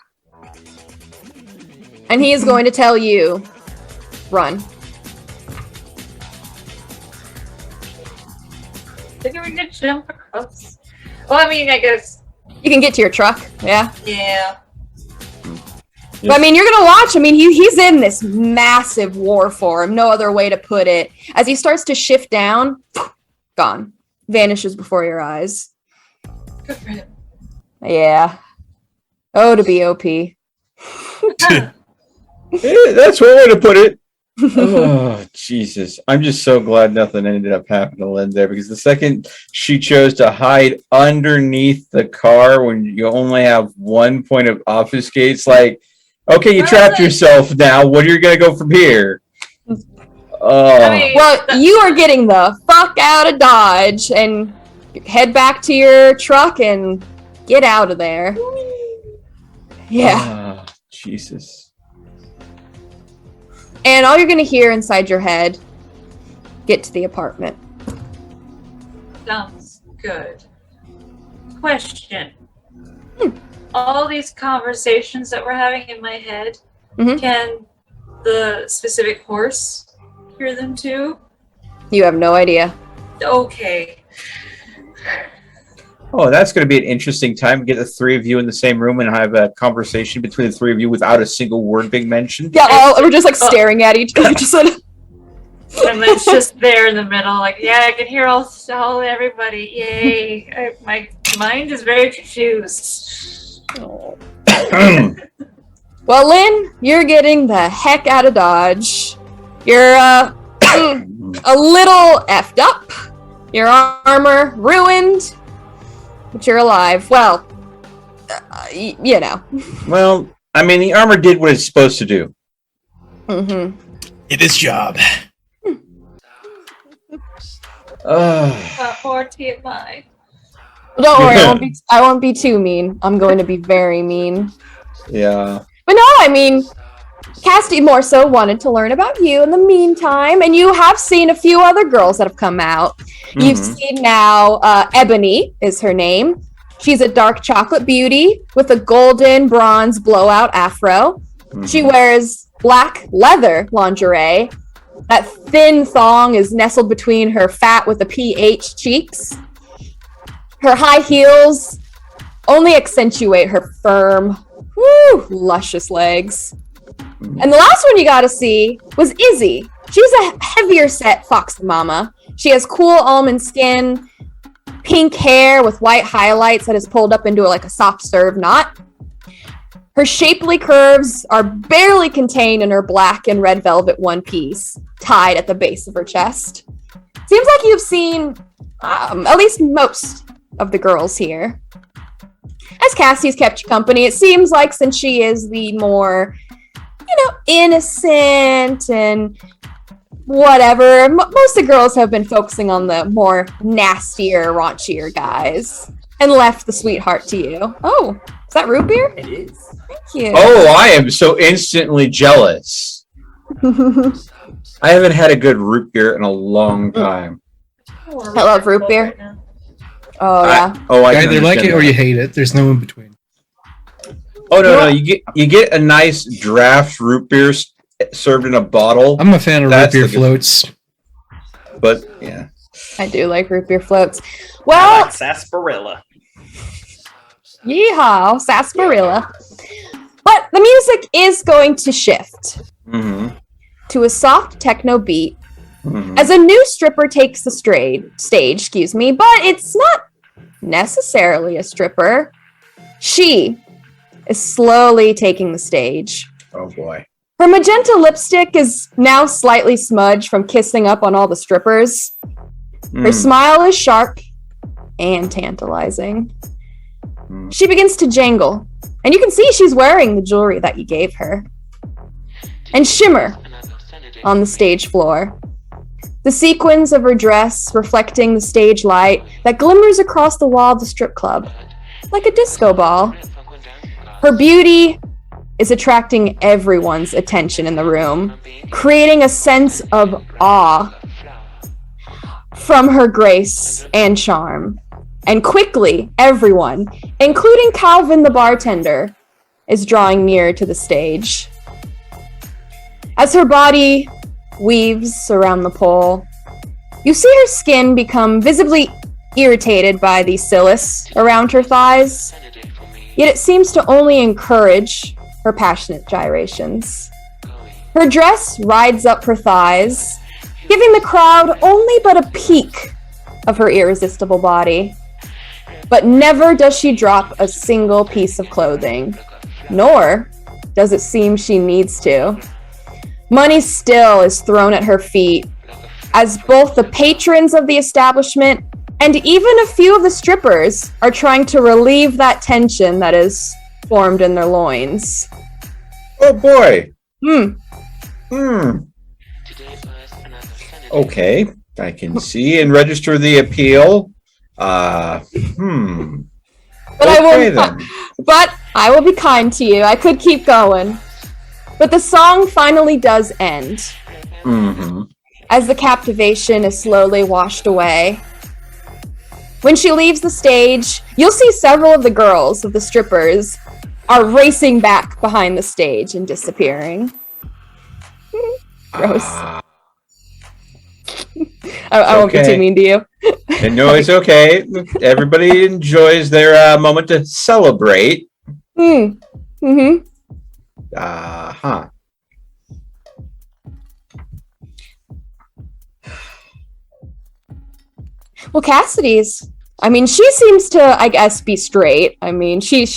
And he is going to tell you, run. Think we could jump across? Well, I mean, I guess. You can get to your truck, yeah. Yeah. But I mean, you're gonna watch. I mean, he's in this massive war form. No other way to put it. As he starts to shift down, gone, vanishes before your eyes. Good for him. Yeah. Oh, to be OP. Yeah, that's one way to put it. Oh, Jesus. I'm just so glad nothing ended up happening to Lynn there, because the second she chose to hide underneath the car when you only have one point of obfuscate, it's like, okay, you trapped yourself now. What are you going to go from here? I mean, Well, you are getting the fuck out of Dodge and head back to your truck and get out of there. Yeah. Jesus. And all you're going to hear inside your head, get to the apartment. sounds good. Question. All these conversations that we're having in my head, can the specific horse hear them too? You have no idea. Okay. Oh, that's going to be an interesting time to get the 3 of you in the same room and have a conversation between the 3 of you without a single word being mentioned. Yeah, we're just like staring at each other. Just like, And it's just there in the middle, like, yeah, I can hear all everybody. Yay. My mind is very confused. well, Lynn, you're getting the heck out of Dodge. You're a little effed up. Your armor ruined, but you're alive. Well, you know. Well, I mean, the armor did what it's supposed to do. It is job. More TMI. Don't worry, I won't be too mean. I'm going to be very mean. Yeah. But no, I mean, Casty more so wanted to learn about you in the meantime, and you have seen a few other girls that have come out. You've seen now, Ebony is her name. She's a dark chocolate beauty with a golden bronze blowout afro. She wears black leather lingerie. That thin thong is nestled between her fat with a PH cheeks. Her high heels only accentuate her firm, luscious legs. And the last one you got to see was Izzy. She's a heavier set fox mama. She has cool almond skin, pink hair with white highlights that is pulled up into a soft serve knot. Her shapely curves are barely contained in her black and red velvet one piece, tied at the base of her chest. Seems like you've seen at least most of the girls here. As Cassie's kept you company, it seems like since she is the more, innocent and whatever, most of the girls have been focusing on the more nastier, raunchier guys and left the sweetheart to you. Oh, is that root beer? It is. Thank you. Oh, I am so instantly jealous. I haven't had a good root beer in a long time. I love root beer. Oh, yeah. I You can either like it understand or that. you hate it. There's no in between. Oh no, you get a nice draft root beer served in a bottle. I'm a fan of root That's beer the good- floats. But yeah, I do like root beer floats. I Well, like sarsaparilla. yeehaw, sarsaparilla. But the music is going to shift to a soft techno beat as a new stripper takes the stage, but it's not necessarily a stripper. She is slowly taking the stage. Oh boy. Her magenta lipstick is now slightly smudged from kissing up on all the strippers. Her smile is sharp and tantalizing. She begins to jangle, and you can see she's wearing the jewelry that you gave her, and shimmer on the stage floor. The sequins of her dress reflecting the stage light that glimmers across the wall of the strip club, like a disco ball. Her beauty is attracting everyone's attention in the room, creating a sense of awe from her grace and charm. And quickly, everyone, including Calvin the bartender, is drawing near to the stage. As her body weaves around the pole, you see her skin become visibly irritated by the silice around her thighs, yet it seems to only encourage her passionate gyrations. Her dress rides up her thighs, giving the crowd only but a peek of her irresistible body. But never does she drop a single piece of clothing, nor does it seem she needs to. Money still is thrown at her feet, as both the patrons of the establishment and even a few of the strippers are trying to relieve that tension that is formed in their loins. Oh boy. Okay, I can see and register the appeal. But Okay, then. I will be kind to you. I could keep going. But the song finally does end. As the captivation is slowly washed away. When she leaves the stage, you'll see several of the girls of the strippers are racing back behind the stage and disappearing. Gross. I won't be okay. too mean to you. And no, it's okay. Everybody enjoys their moment to celebrate. Well, Cassidy's. I mean, she seems to, I guess, be straight. I mean, she's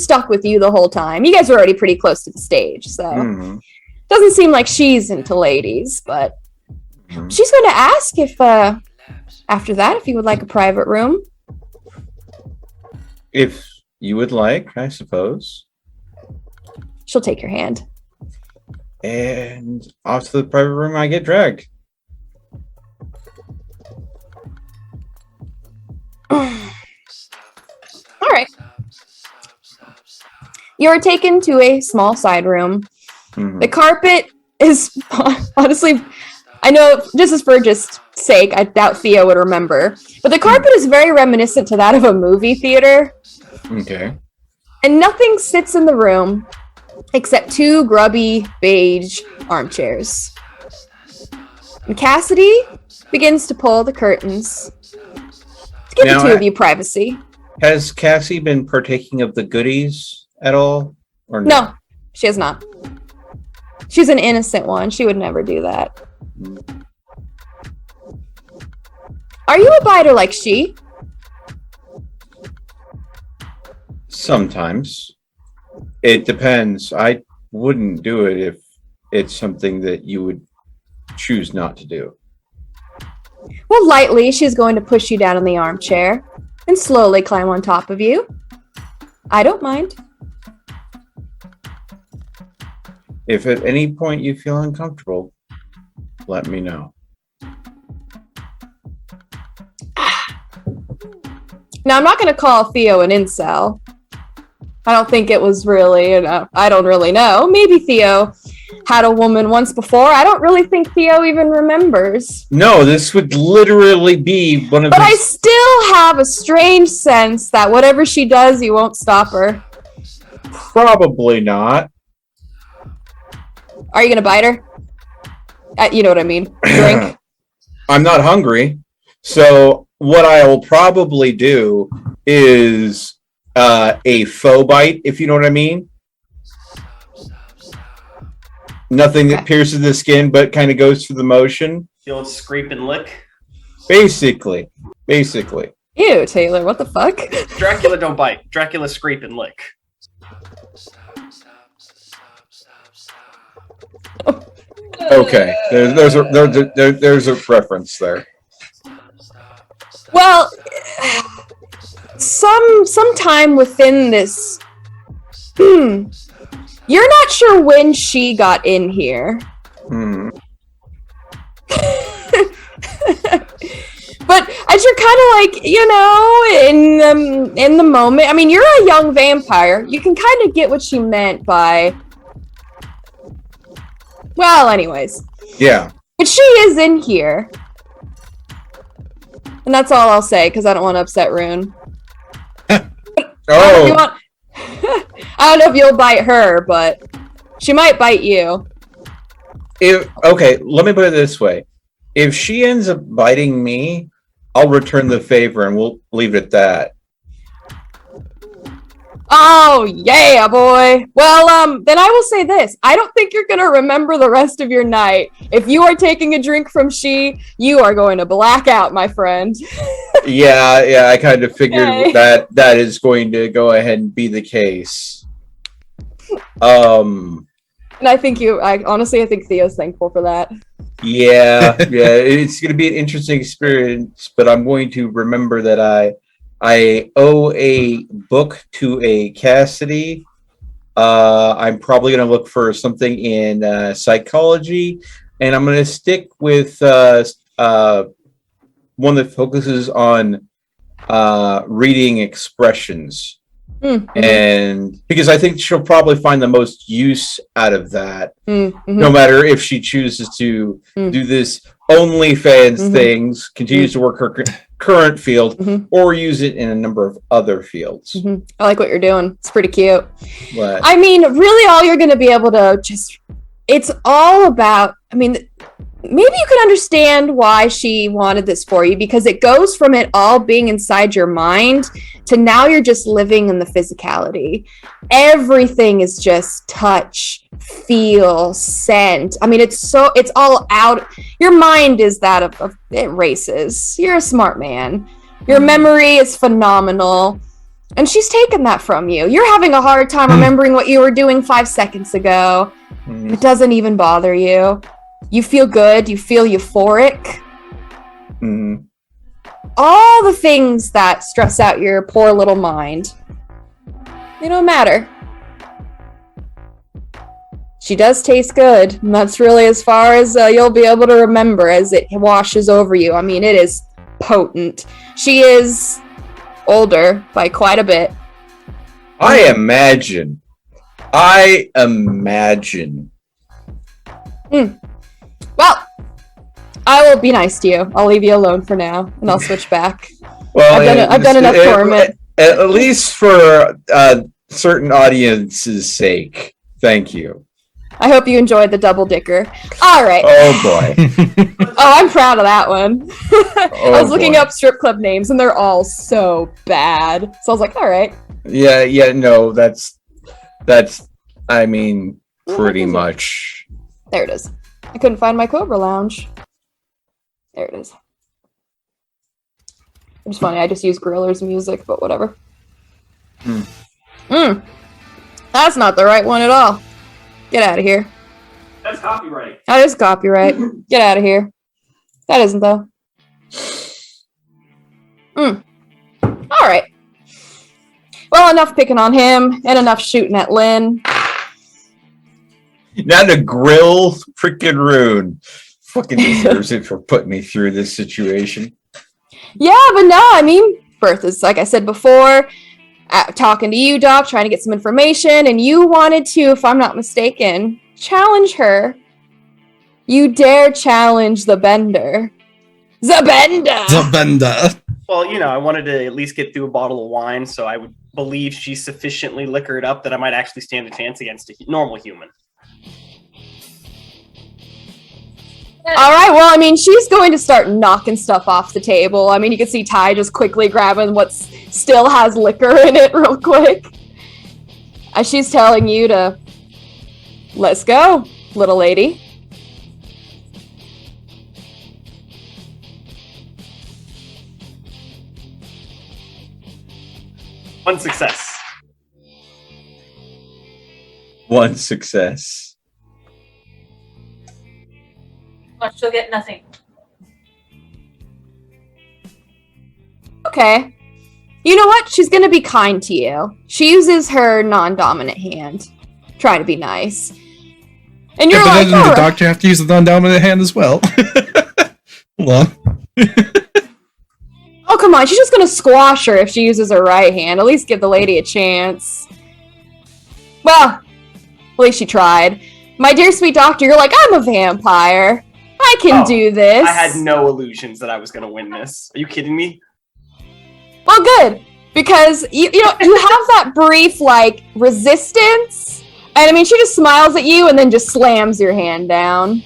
stuck with you the whole time. You guys are already pretty close to the stage, so doesn't seem like she's into ladies. But she's going to ask if, after that, if you would like a private room. If you would like, I suppose. She'll take your hand. And off to the private room I get dragged. All right. You are taken to a small side room. The carpet is honestly, I know, just as for just sake, I doubt Theo would remember. But the carpet is very reminiscent to that of a movie theater. Okay. And nothing sits in the room except 2 grubby beige armchairs. And Cassidy begins to pull the curtains to give the 2 of you privacy. Has Cassie been partaking of the goodies at all? Or No, she has not. She's an innocent one. She would never do that. Are you a biter like she? Sometimes. It depends. I wouldn't do it if it's something that you would choose not to do. Well, lightly, she's going to push you down in the armchair and slowly climb on top of you. I don't mind. If at any point you feel uncomfortable, let me know. Now, I'm not going to call Theo an incel. I don't think it was really, I don't really know. Maybe Theo had a woman once before. I don't really think Theo even remembers. No, this would literally be one of But I his... still have a strange sense that whatever she does, you won't stop her. Probably not. Are you going to bite her? You know what I mean. Drink. I'm not hungry. So what I will probably do is a faux bite, if you know what I mean. Nothing that pierces the skin, but kind of goes through the motion. The old scrape and lick. Basically. Ew, Taylor, what the fuck? Dracula don't bite. Dracula scrape and lick. Okay, there's a reference there. Well, sometime within this, you're not sure when she got in here. But as you're kind of like, in the moment, I mean, you're a young vampire. You can kind of get what she meant by, well, anyways. Yeah. But she is in here. And that's all I'll say, because I don't want to upset Rune. Oh. I don't know if you'll bite her, but she might bite you. Okay, let me put it this way. If she ends up biting me, I'll return the favor and we'll leave it at that. Oh, yeah, boy. Well, then I will say this. I don't think you're going to remember the rest of your night. If you are taking a drink from she, you are going to black out, my friend. Yeah, I kind of figured that is going to go ahead and be the case. And I think I think Theo's thankful for that. Yeah, it's going to be an interesting experience, but I'm going to remember that I owe a book to a Cassidy. I'm probably going to look for something in psychology, and I'm going to stick with one that focuses on reading expressions. Mm-hmm. And because I think she'll probably find the most use out of that, no matter if she chooses to do this OnlyFans things, continues to work her current field, or use it in a number of other fields. I like what you're doing. It's pretty cute. But, I mean, really all you're going to be able to it's all about, I mean, maybe you can understand why she wanted this for you, because it goes from it all being inside your mind to now you're just living in the physicality. Everything is just touch, feel, scent. I mean, it's all out. Your mind is that of it races. You're a smart man. Your memory is phenomenal. And she's taken that from you. You're having a hard time remembering what you were doing 5 seconds ago. It doesn't even bother you. You feel good. You feel euphoric. All the things that stress out your poor little mind, they don't matter. She does taste good. And that's really as far as you'll be able to remember as it washes over you. I mean, it is potent. She is older by quite a bit. I imagine. Well, I will be nice to you. I'll leave you alone for now, and I'll switch back. Well, I've done enough torment. At least for certain audiences' sake. Thank you. I hope you enjoyed the double dicker. All right. Oh boy. Oh, I'm proud of that one. Oh, I was looking boy. up strip club names, and they're all so bad. So I was like, all right. Yeah, no, that's I mean, pretty much. There it is. I couldn't find my Cobra Lounge. There it is. It's funny, I just use Griller's music, but whatever. That's not the right one at all. Get out of here. That's copyright. That is copyright. Get out of here. That isn't, though. Alright. Well, enough picking on him, and enough shooting at Lynn. Not a grill freaking Rune. Fucking deserves it for putting me through this situation. Yeah, but no, I mean, Bertha's, like I said before, talking to you, Doc, trying to get some information, and you wanted to, if I'm not mistaken, challenge her. You dare challenge the Bender. The Bender! The Bender. Well, I wanted to at least get through a bottle of wine, so I would believe she's sufficiently liquored up that I might actually stand a chance against a normal human. Alright, well, I mean, she's going to start knocking stuff off the table. I mean, you can see Ty just quickly grabbing what still has liquor in it real quick. As she's telling you to, let's go, little lady. One success. One success. But she'll get nothing. Okay. You know what? She's gonna be kind to you. She uses her non-dominant hand. Trying to be nice. And you're But like, then the "Alright." doctor have to use the non-dominant hand as well. Hold on. Oh, come on. She's just gonna squash her if she uses her right hand. At least give the lady a chance. Well, at least she tried. My dear sweet doctor, you're like, I'm a vampire. I can do this. I had no illusions that I was going to win this. Are you kidding me? Well, good. Because, you have that brief, resistance. And, I mean, she just smiles at you and then just slams your hand down.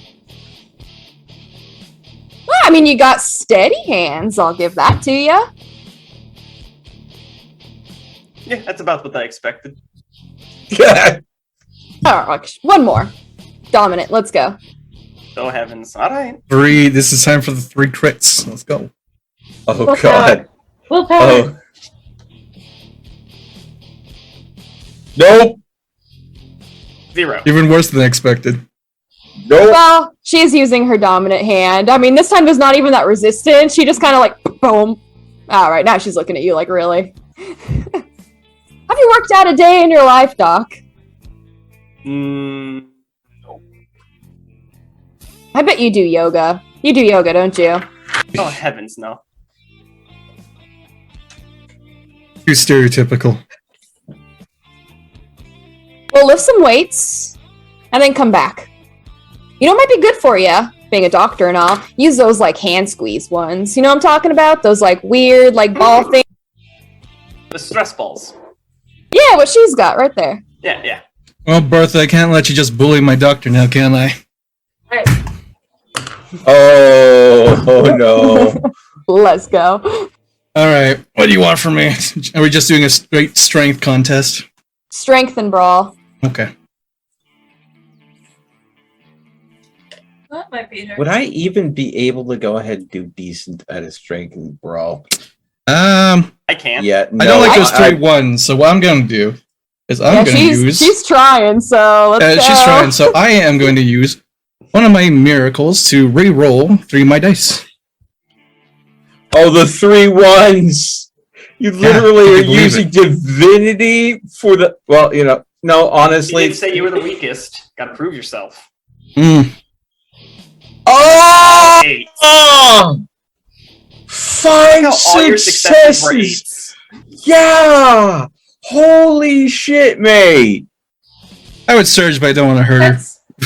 Well, I mean, you got steady hands. I'll give that to you. Yeah, that's about what I expected. Oh, one more. Dominant. Let's go. Oh, heavens. All right. 3. This is time for the 3 crits. Let's go. Oh Willpower. god. Willpower. Oh. Nope. 0. Even worse than expected. Nope. Well, she's using her dominant hand. I mean, this time there's not even that resistance. She just kind of boom. All right, now she's looking at you like, really? Have you worked out a day in your life, Doc? No. I bet you do yoga. You do yoga, don't you? Oh, heavens, no. Too stereotypical. Well, lift some weights and then come back. You know what might be good for you, being a doctor and all? Use those, hand squeeze ones. You know what I'm talking about? Those, weird, ball things. The stress balls. Yeah, what she's got right there. Yeah. Well, Bertha, I can't let you just bully my doctor now, can I? Right. Oh no. Let's go. Alright, what do you want from me? Are we just doing a straight strength contest? Strength and brawl. Okay. That might be her. Would I even be able to go ahead and do decent at a strength and brawl? I can't. Yeah, no, I don't like those I- 3 ones, so what I'm gonna do is I'm gonna use... She's trying, so let's go. She's trying, so I am going to use one of my miracles to re-roll 3 of my dice. Oh, the 3 ones! You literally I are can believe using divinity for the... Well, no, You honestly... didn't say you were the weakest. Gotta prove yourself. Mm. Oh! 8. Oh! 5 All your successes were successes! 8s. Yeah! Holy shit, mate! I would surge, but I don't want to hurt her.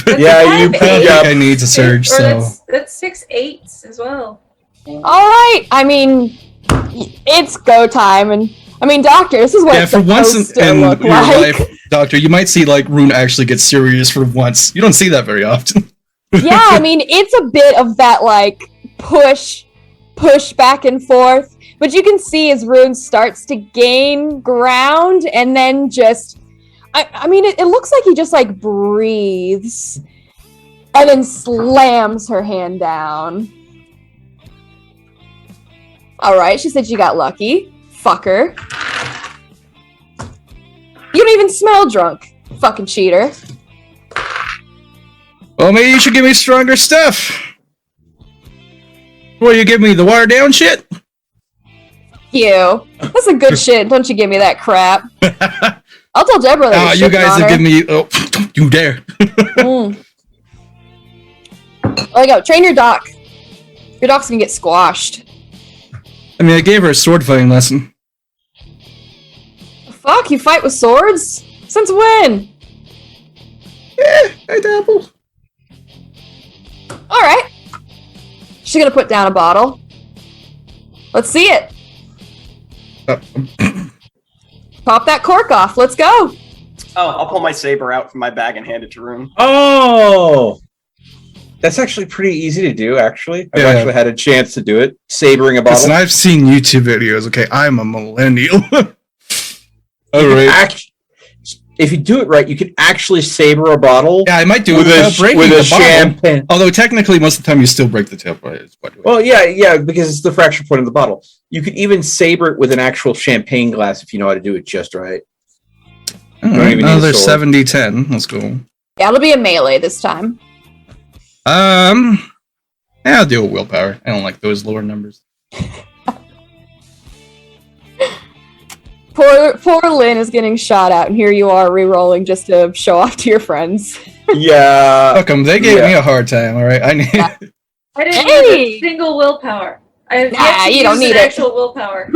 Yeah, you I don't think yeah. I need to surge, Or so that's 6 8s as well. All right. I mean, it's go time, and I mean, Doctor, this is what yeah. it's For once supposed in to your look like. life, Doctor, you might see like Rune actually get serious for once. You don't see that very often. Yeah, I mean, it's a bit of that like push back and forth, but you can see as Rune starts to gain ground, and then just, I mean, it looks like he just like breathes, and then slams her hand down. All right, she said she got lucky. Fucker. You don't even smell drunk, fucking cheater. Well, maybe you should give me stronger stuff. Will you give me the watered down shit? You. That's a good shit. Don't you give me that crap. I'll tell Deborah that You guys have given me. Oh, don't you dare! There you go. Train your doc. Your doc's gonna get squashed. I mean, I gave her a sword fighting lesson. Fuck, you fight with swords? Since when? I dabble. Alright. She's gonna put down a bottle. Let's see it. Pop that cork off. Let's go. Oh, I'll pull my saber out from my bag and hand it to Rune. Oh, that's actually pretty easy to do. Actually, I've Yeah. actually had a chance to do it. Sabering a bottle. Listen, I've seen YouTube videos. Okay, I'm a millennial. All You can right. if you do it right, you can actually saber a bottle Yeah, I might do it with without breaking with the a bottle. champagne. Although technically, most of the time you still break the tail. Well, yeah, because it's the fracture point of the bottle. You could even saber it with an actual champagne glass if you know how to do it just right. All don't right, even need a another sword. 70-10. Let's go. Yeah, it'll be a melee this time. Yeah, I'll deal with willpower. I don't like those lower numbers. Poor Lynn is getting shot at, and here you are re-rolling just to show off to your friends. Yeah. Fuck 'em, they gave me a hard time. All right, I need. Yeah. I didn't Hey! have a single willpower. I have Nah, yet to you don't use need an it. actual willpower.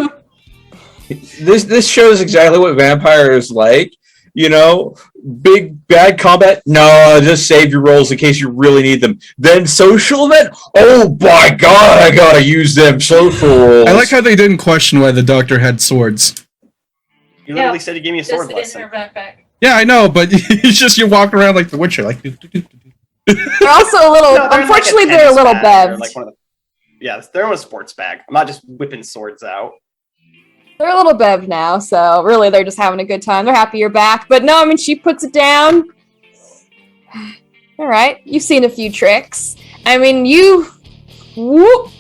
This shows exactly what vampire is like. You know, big bad combat. No, just save your rolls in case you really need them. Then social event. Oh my god, I gotta use them social rolls. I like how they didn't question why the doctor had swords. You literally Yeah. said you gave me a Just sword in lesson. her backpack. Yeah, I know, but it's just you walk around like the Witcher, like. They're also a little. No, they're in, unfortunately, like, a they're a tennis little bag or, bevved. like one of the, yeah, they're in a sports bag. I'm not just whipping swords out. They're a little bevved now, so really they're just having a good time. They're happy you're back. But no, I mean, she puts it down. All right, you've seen a few tricks. I mean, whoop.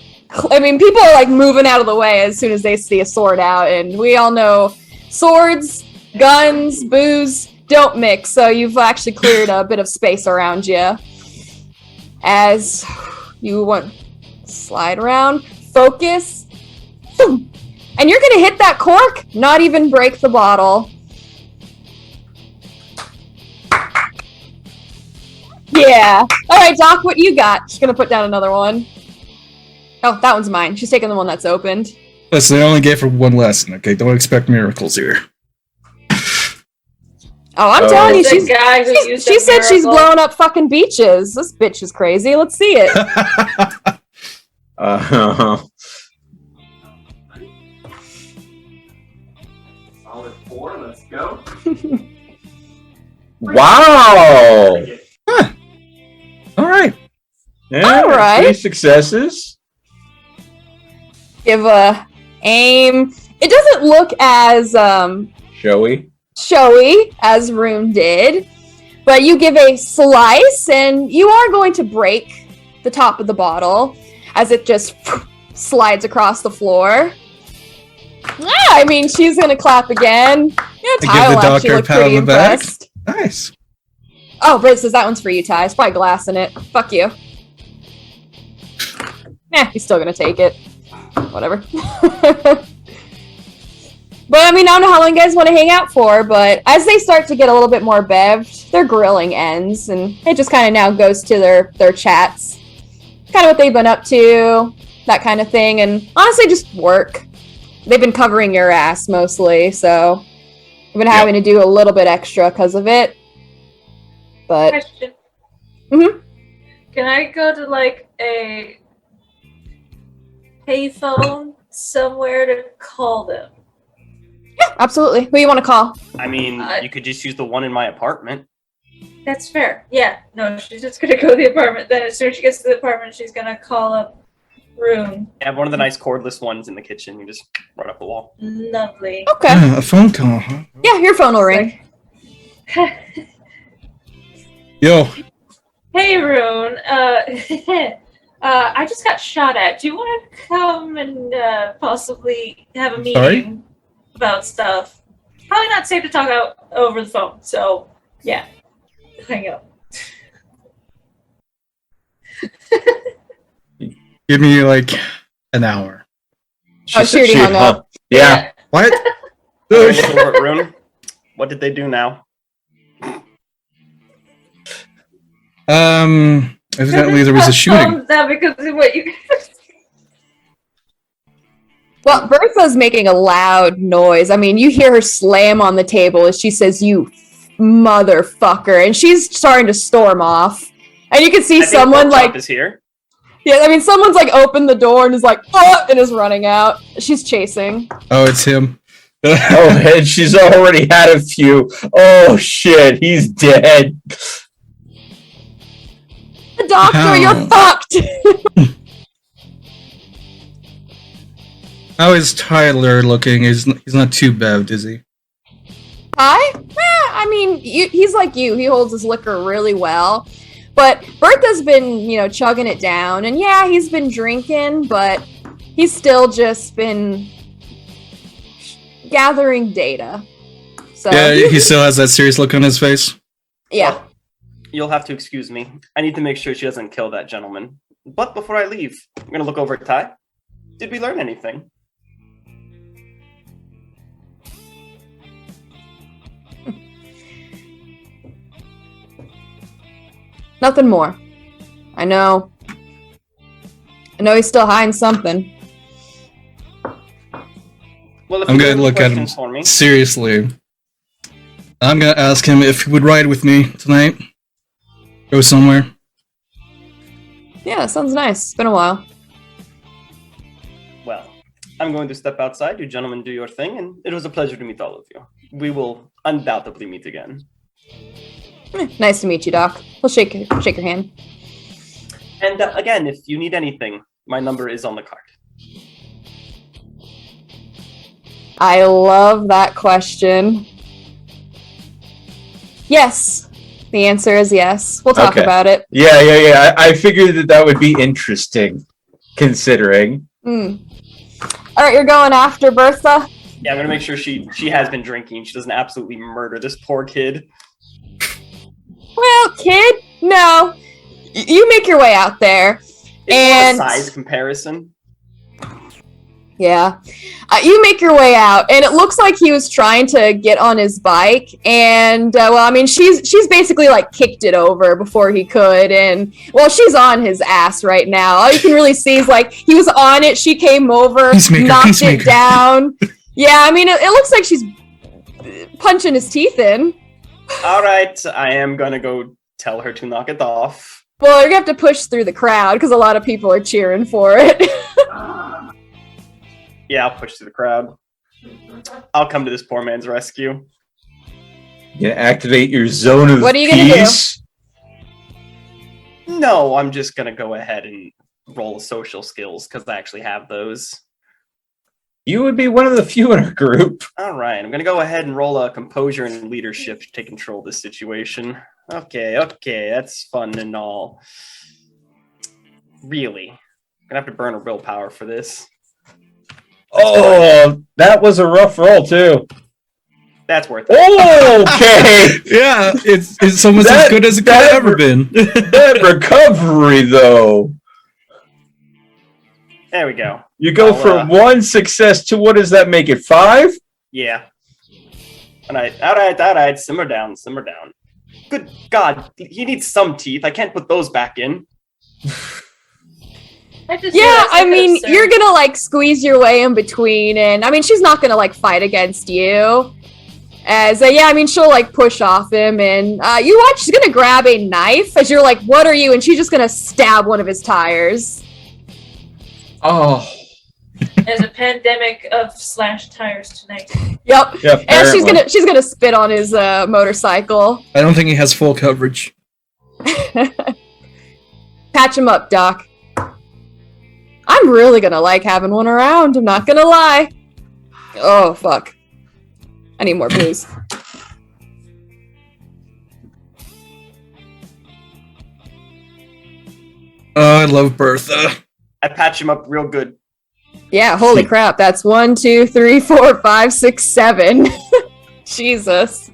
I mean, people are like moving out of the way as soon as they see a sword out, and we all know swords, guns, booze don't mix. So you've actually cleared a bit of space around you. As you want slide around, focus, boom. And you're gonna hit that cork, not even break the bottle. Yeah. All right, Doc, what you got? She's gonna put down another one. Oh, that one's mine. She's taking the one that's opened. Listen, I only gave her one lesson. Okay, don't expect miracles here. Oh, I'm telling you, The she's. guy who She used a said she's miracle. blowing up fucking beaches. This bitch is crazy. Let's see it. Solid 4, let's go. Wow. All right. Yeah, All right. 3 successes. Give a aim. It doesn't look as Showy. showy as Rune did, but you give a slice, and you are going to break the top of the bottle as it just slides across the floor. Yeah, I mean, she's gonna clap again. Yeah, give Ty the will doctor actually a look pat on pretty the back. impressed. Nice. Oh, Britt says that one's for you, Ty. It's probably glass in it. Fuck you. He's still gonna take it. Whatever. But I mean, I don't know how long you guys want to hang out for, but as they start to get a little bit more bevved, their grilling ends, and it just kind of now goes to their chats. Kind of what they've been up to, that kind of thing, and honestly, just work. They've been covering your ass mostly, so I've been having to do a little bit extra because of it. But Question. Mhm. Can I go to like a payphone somewhere to call them? Yeah, absolutely. Who you want to call? I mean, you could just use the one in my apartment. That's fair. Yeah. No, she's just gonna go to the apartment. Then as soon as she gets to the apartment, she's gonna call up Rune. I have one of the nice cordless ones in the kitchen. You just run up the wall. Lovely. Okay. Yeah, a phone call, huh? Yeah, your phone will ring. Yo, Hey, Rune. I just got shot at. Do you want to come and possibly have a meeting Sorry? about stuff? Probably not safe to talk out over the phone. So, yeah. Hang up. give me like an hour. Oh, she already hung up. Yeah. What? Rune, what did they do now? Evidently there was a shooting. That because of what you. Well, Bertha's making a loud noise. I mean, you hear her slam on the table as she says, "You motherfucker," and she's starting to storm off. And you can see I think someone Pork like, Chop is here. yeah, I mean, someone's like opened the door and is like, "Oh," and is running out. She's chasing. Oh, it's him. Oh, and she's already had a few. Oh shit, he's dead. The doctor, How? you're fucked. How is Tyler looking? He's not too bad, is he? Hi? I mean, he's like you. He holds his liquor really well. But Bertha's been, chugging it down. And yeah, he's been drinking, but he's still just been gathering data. So Yeah, he still has that serious look on his face. yeah. You'll have to excuse me. I need to make sure she doesn't kill that gentleman. But before I leave, I'm going to look over at Ty. Did we learn anything? Nothing more. I know he's still hiding something. Well, if I'm you gonna have any look at him questions for me, seriously. I'm gonna ask him if he would ride with me tonight. Go somewhere. Yeah, that sounds nice. It's been a while. well, I'm going to step outside. You gentlemen do your thing, and it was a pleasure to meet all of you. We will undoubtedly meet again. Nice to meet you, Doc. We'll shake your hand. And again, if you need anything, my number is on the card. I love that question. Yes. The answer is yes. We'll talk Okay. about it. Yeah. I figured that would be interesting, considering. All right, you're going after Bertha? Yeah, I'm going to make sure she has been drinking. She doesn't absolutely murder this poor kid. Well, kid, no. You make your way out there. It's And- more a size comparison. Yeah. You make your way out, and it looks like he was trying to get on his bike, and, she's basically, kicked it over before he could, and, she's on his ass right now. All you can really see is, he was on it, she came over, knocked Peacemaker. it down. Yeah, it looks like she's punching his teeth in. All right, I am going to go tell her to knock it off. Well, you're gonna have to push through the crowd, because a lot of people are cheering for it. Yeah, I'll push through the crowd. I'll come to this poor man's rescue. You activate your zone of What are you gonna do? peace. No, I'm just going to go ahead and roll social skills because I actually have those. You would be one of the few in our group. All right, I'm going to go ahead and roll a composure and leadership to take control of this situation. Okay, that's fun and all. Really? I'm going to have to burn a willpower for this. Oh, that was a rough roll, too. That's worth it. Oh, okay. Yeah, it's almost That- as good as it could that- have ever been. That recovery, though. There we go. You go from one success to what does that make it? 5? Yeah. All right. Simmer down. Good God, he needs some teeth. I can't put those back in. Yeah, you're gonna squeeze your way in between, and she's not gonna fight against you. As yeah, I mean, she'll like push off him, and you watch. She's gonna grab a knife as you're like, "What are you?" And she's just gonna stab one of his tires. Oh. There's a pandemic of slashed tires tonight. Yep. Yeah, And she's gonna spit on his motorcycle. I don't think he has full coverage. Patch him up, Doc. I'm really gonna like having one around. I'm not gonna lie. Oh fuck. I need more booze. Oh, I love Bertha. I patch him up real good. Yeah, holy crap. That's 1, 2, 3, 4, 5, 6, 7. Jesus.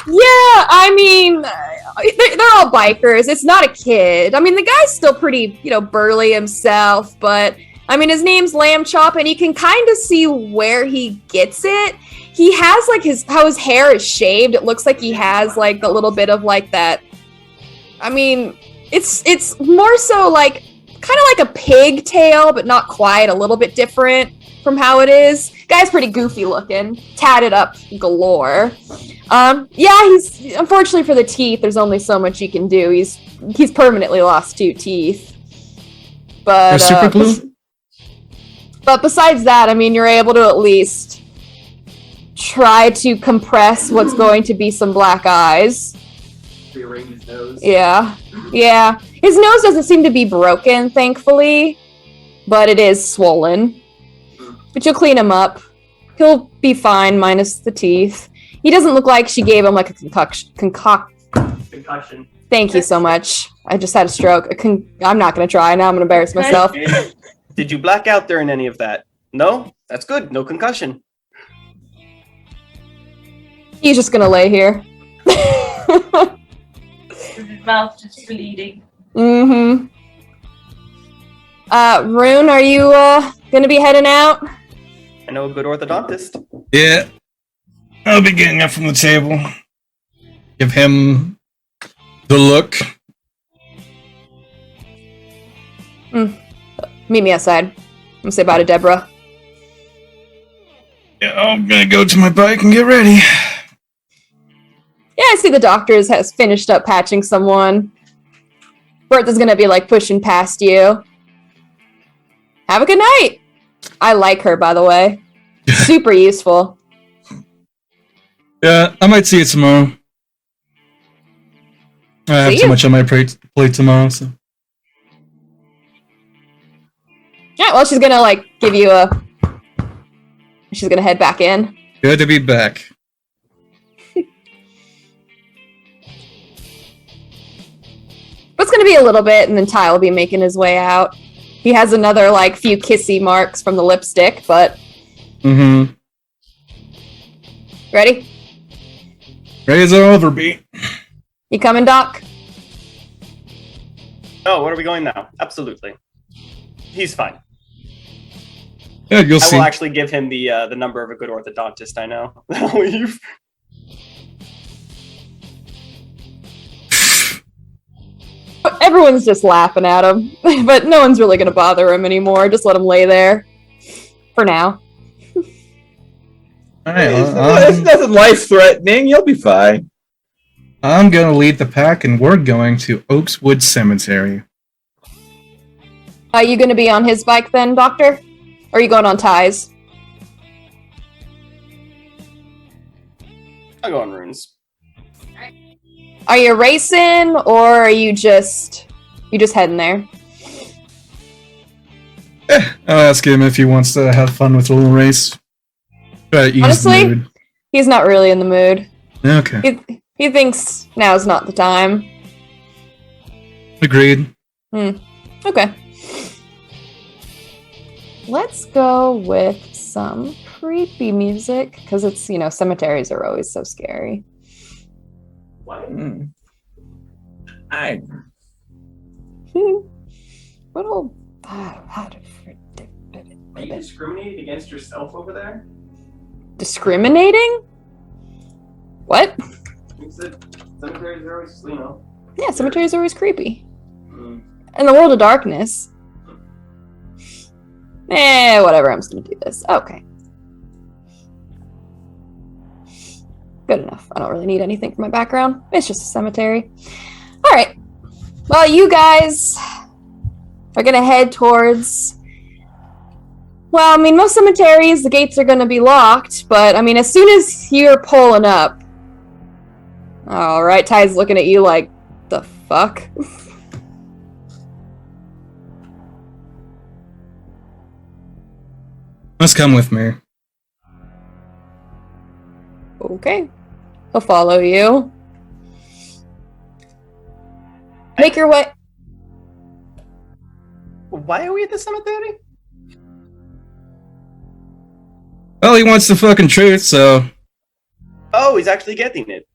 Yeah, I mean, they're all bikers. It's not a kid. I mean, the guy's still pretty, burly himself, but I mean, his name's Lamb Chop, and you can kind of see where he gets it. He has like how his hair is shaved. It looks like he has like a little bit of like that. I mean, it's more so like kind of like a pigtail, but not quite. A little bit different from how it is. Guy's pretty goofy looking, tatted up galore. Yeah, he's unfortunately for the teeth. There's only so much he can do. He's permanently lost 2 teeth. But super glue. But besides that, I mean, you're able to at least try to compress what's going to be some black eyes. Rearrange his nose. Yeah. His nose doesn't seem to be broken, thankfully, but it is swollen. But you'll clean him up. He'll be fine, minus the teeth. He doesn't look like she gave him like a Concussion. Thank you so much. I just had a stroke. I'm not going to try. Now I'm going to embarrass myself. Did you black out during any of that? No? That's good. No concussion. He's just going to lay here. His mouth just bleeding. Mm-hmm. Rune, are you going to be heading out? I know a good orthodontist. Yeah. I'll be getting up from the table. Give him the look. Meet me outside. I'm gonna say bye to Deborah. Yeah, I'm gonna go to my bike and get ready. Yeah, I see the doctor has finished up patching someone. Bertha's gonna be like pushing past you. Have a good night. I like her, by the way. Super useful. Yeah, I might see you tomorrow. I have too much on my plate tomorrow, so. Yeah, well, she's gonna like give you a. She's gonna head back in. Good to be back. It's gonna be a little bit, and then Ty will be making his way out. He has another like few kissy marks from the lipstick, but. Mm-hmm. Ready? Ready as I'll ever be. You coming, Doc? Oh, where are we going now? Absolutely. He's fine. Yeah, you'll see. I will actually give him the number of a good orthodontist I know. I'll leave. Everyone's just laughing at him, but no one's really gonna bother him anymore. Just let him lay there. For now. Alright, It's nothing life-threatening. You'll be fine. I'm gonna lead the pack, and we're going to Oakswood Cemetery. Are you gonna be on his bike then, Doctor? Or are you going on Ty's? I'll go on runes. Are you racing, or are you just heading there? I'll ask him if he wants to have fun with a little race. Try to ease Honestly, the mood. he's not really in the mood. Okay. He thinks now's not the time. Agreed. Okay. Let's go with some creepy music, because it's, cemeteries are always so scary. What? I Little... Are you discriminating against yourself over there? Discriminating? What? You said cemeteries are always, Yeah, cemeteries are always creepy. Mm. In the world of darkness. Whatever, I'm just gonna do this. Okay. Good enough. I don't really need anything for my background. It's just a cemetery. All right. Well, you guys are going to head towards... Well, I mean, most cemeteries, the gates are going to be locked, but, I mean, as soon as you're pulling up... All right, Ty's looking at you like, the fuck? Let's come with me. Okay. He'll follow you. Make your way... Why are we at the cemetery? Well, he wants the fucking truth, so... Oh, he's actually getting it.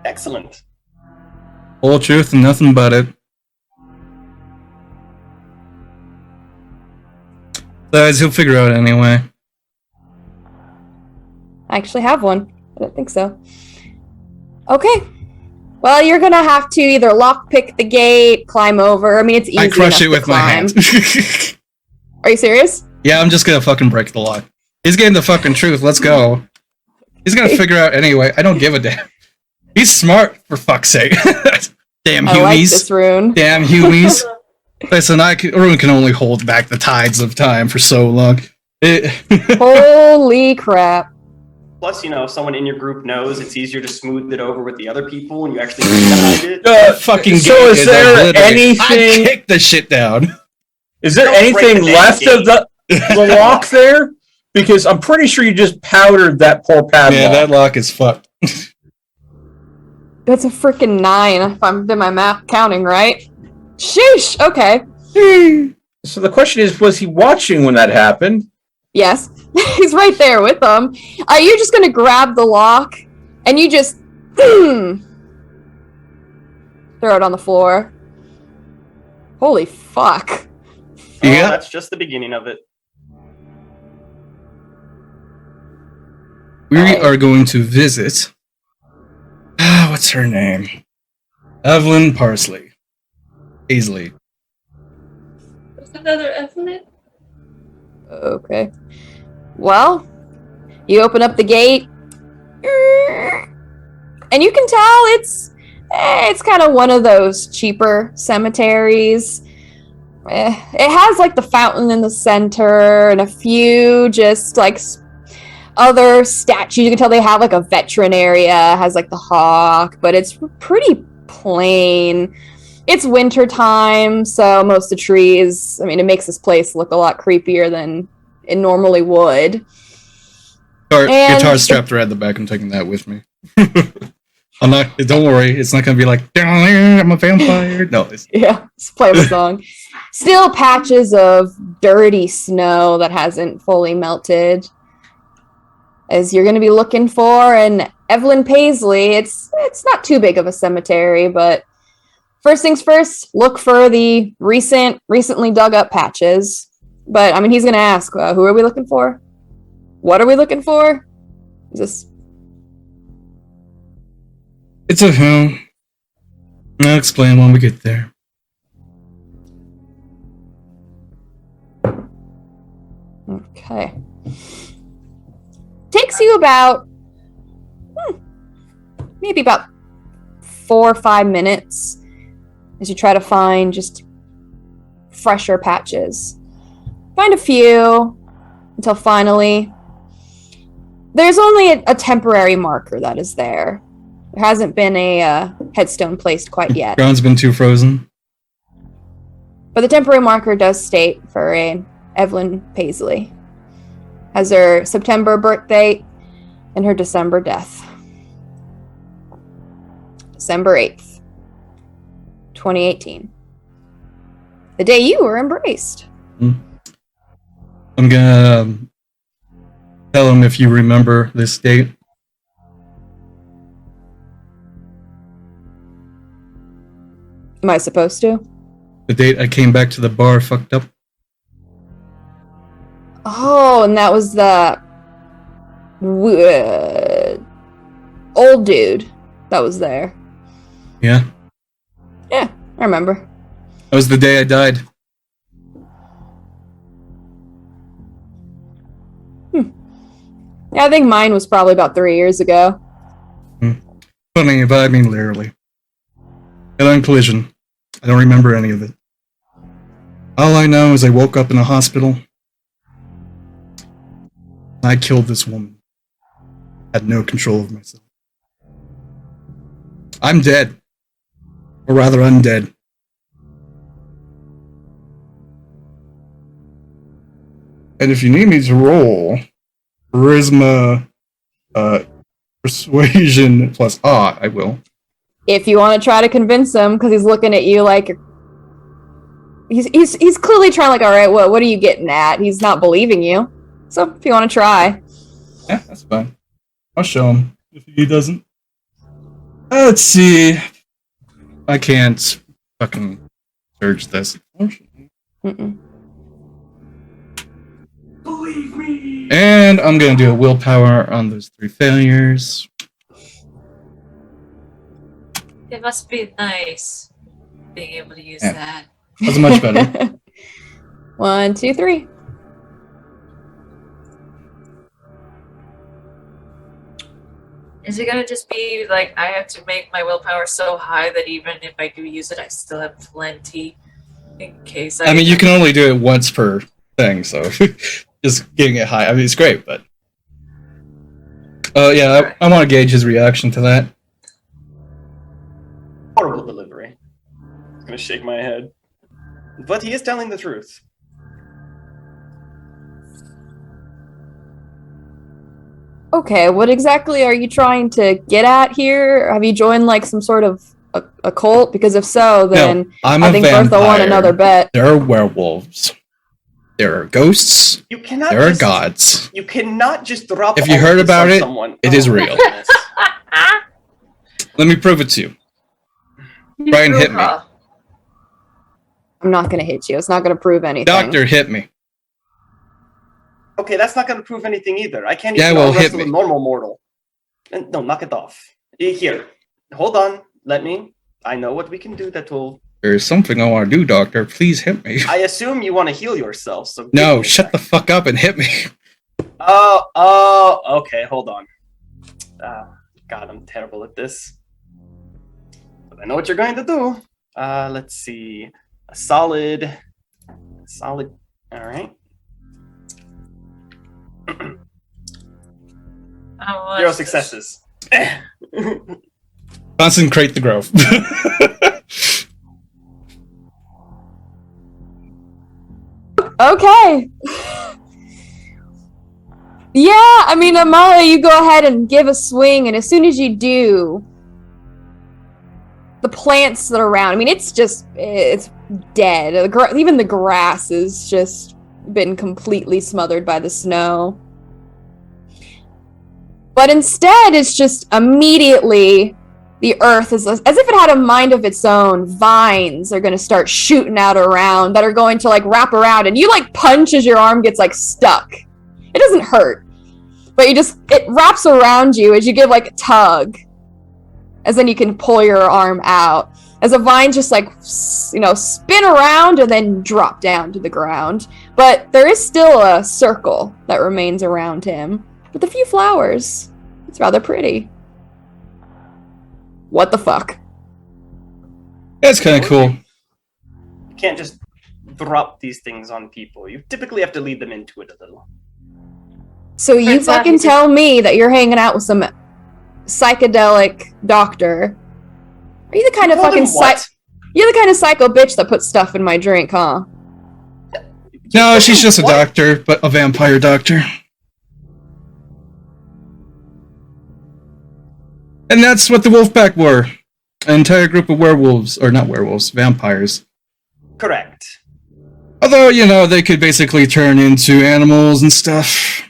Excellent. Whole truth and nothing but it. Besides, he'll figure out anyway. I actually have one. I don't think so. Okay. Well, you're gonna have to either lockpick the gate, climb over. I mean, it's easy I crush it enough with to my climb. hands. Are you serious? Yeah, I'm just gonna fucking break the lock. He's getting the fucking truth. Let's go. He's gonna figure out anyway. I don't give a damn. He's smart, for fuck's sake. Damn I like Humies. this rune. Damn Humies. Listen, Rune can only hold back the tides of time for so long. Holy crap. Plus, if someone in your group knows, it's easier to smooth it over with the other people when you actually get behind it. Fucking So gate is there obliterated. I anything? kicked the shit down. Is there Don't break anything the left damn of the lock there? Because I'm pretty sure you just powdered that poor padlock. Yeah, that lock is fucked. That's a freaking 9 if I'm doing my math counting right. Sheesh. Okay. So the question is, was he watching when that happened? Yes. He's right there with them. You're just gonna grab the lock and you just throw it on the floor. Holy fuck. Oh, Yeah. that's just the beginning of it. We Alright. are going to visit... what's her name? Evelyn Parsley. Paisley. There's another F in it. Okay. Well, you open up the gate, and you can tell it's kind of one of those cheaper cemeteries. It has like the fountain in the center and a few just like other statues. You can tell they have like a veteran area, has like the hawk, but it's pretty plain. It's winter time, so most of the trees, I mean, it makes this place look a lot creepier than it normally would. And- Guitar strapped around the back. I'm taking that with me. I'm not. Don't worry. It's not gonna be like I'm a vampire. No. Yeah, just play the song. Still patches of dirty snow that hasn't fully melted. As you're going to be looking for an Evelyn Paisley, it's not too big of a cemetery, but first things first, look for the recently dug up patches. But I mean, he's going to ask, who are we looking for? What are we looking for? Is this? It's a home. I'll explain when we get there. Okay. Takes you about maybe about 4 or 5 minutes as you try to find just fresher patches. Find a few until finally there's only a temporary marker that is there. There hasn't been a headstone placed quite yet. Ground's been too frozen. But the temporary marker does state for a Evelyn Paisley. Has her September birth date and her December death. December 8th, 2018. The day you were embraced. I'm gonna tell him if you remember this date. Am I supposed to? The date I came back to the bar fucked up. Oh, and that was the old dude that was there. Yeah. Yeah, I remember. That was the day I died. Yeah, I think mine was probably about 3 years ago. funny, but I mean literally. Head-on collision. I don't remember any of it. All I know is I woke up in a hospital. I killed this woman. Had no control of myself. I'm dead. Or rather, undead. And if you need me to roll charisma, persuasion plus I will. If you want to try to convince him, because he's looking at you like he's clearly trying, like, all right, what are you getting at? He's not believing you. So if you want to try, Yeah, that's fine. I'll show him if he doesn't. Let's see. I can't fucking search this. Mm-mm. Believe me. And I'm gonna do a willpower on those 3 failures. It must be nice being able to use Yeah. that. That's much better. 1, 2, 3. Is it gonna just be like I have to make my willpower so high that even if I do use it, I still have plenty in case I mean, you can only do it once per thing, so just getting it high. I mean, it's great, but yeah, I want to gauge his reaction to that. Horrible delivery. I'm gonna shake my head. But he is telling the truth. Okay, what exactly are you trying to get at here? Have you joined like some sort of a cult? Because if so, then No, I'm I a think vampire. Bertha won another bet. There are werewolves. There are ghosts. You cannot There are just, gods. You cannot just drop If you all heard of this about on it, someone. it is my real. goodness. Let me prove it to you. Brian hit me. I'm not gonna hit you. It's not gonna prove anything. Doctor hit me. Okay, that's not going to prove anything either. I can't Yeah, even well, arm hit wrestle a me. normal mortal. And, no, knock it off. Here, hold on. Let me. I know what we can do that will. There's something I want to do, Doctor. Please hit me. I assume you want to heal yourself. So No, shut the fuck up and hit me. Oh, okay. Hold on. God, I'm terrible at this. But I know what you're going to do. Let's see. A solid. All right. Oh, 0 successes. Concentrate the growth. Okay. Yeah, I mean, Amala, you go ahead and give a swing, and as soon as you do, the plants that are around, I mean, it's dead. Even the grass has just been completely smothered by the snow. But instead, it's just immediately the earth is as if it had a mind of its own. Vines are going to start shooting out around that are going to like wrap around, and you like punch as your arm gets like stuck. It doesn't hurt, but it wraps around you as you give like a tug, as then you can pull your arm out as a vine just like, you know, spin around and then drop down to the ground. But there is still a circle that remains around him with a few flowers. It's rather pretty. What the fuck? That's kind of cool. You can't just drop these things on people. You typically have to lead them into it a little. So you Turns out fucking he did- tell me that you're hanging out with some psychedelic doctor. Are you the kind of Call fucking them what? You're the kind of psycho bitch that puts stuff in my drink, huh? No, she's just a What? doctor, but a vampire doctor. And that's what the Wolfpack were. An entire group of werewolves, or not werewolves, vampires. Correct. Although, you know, they could basically turn into animals and stuff.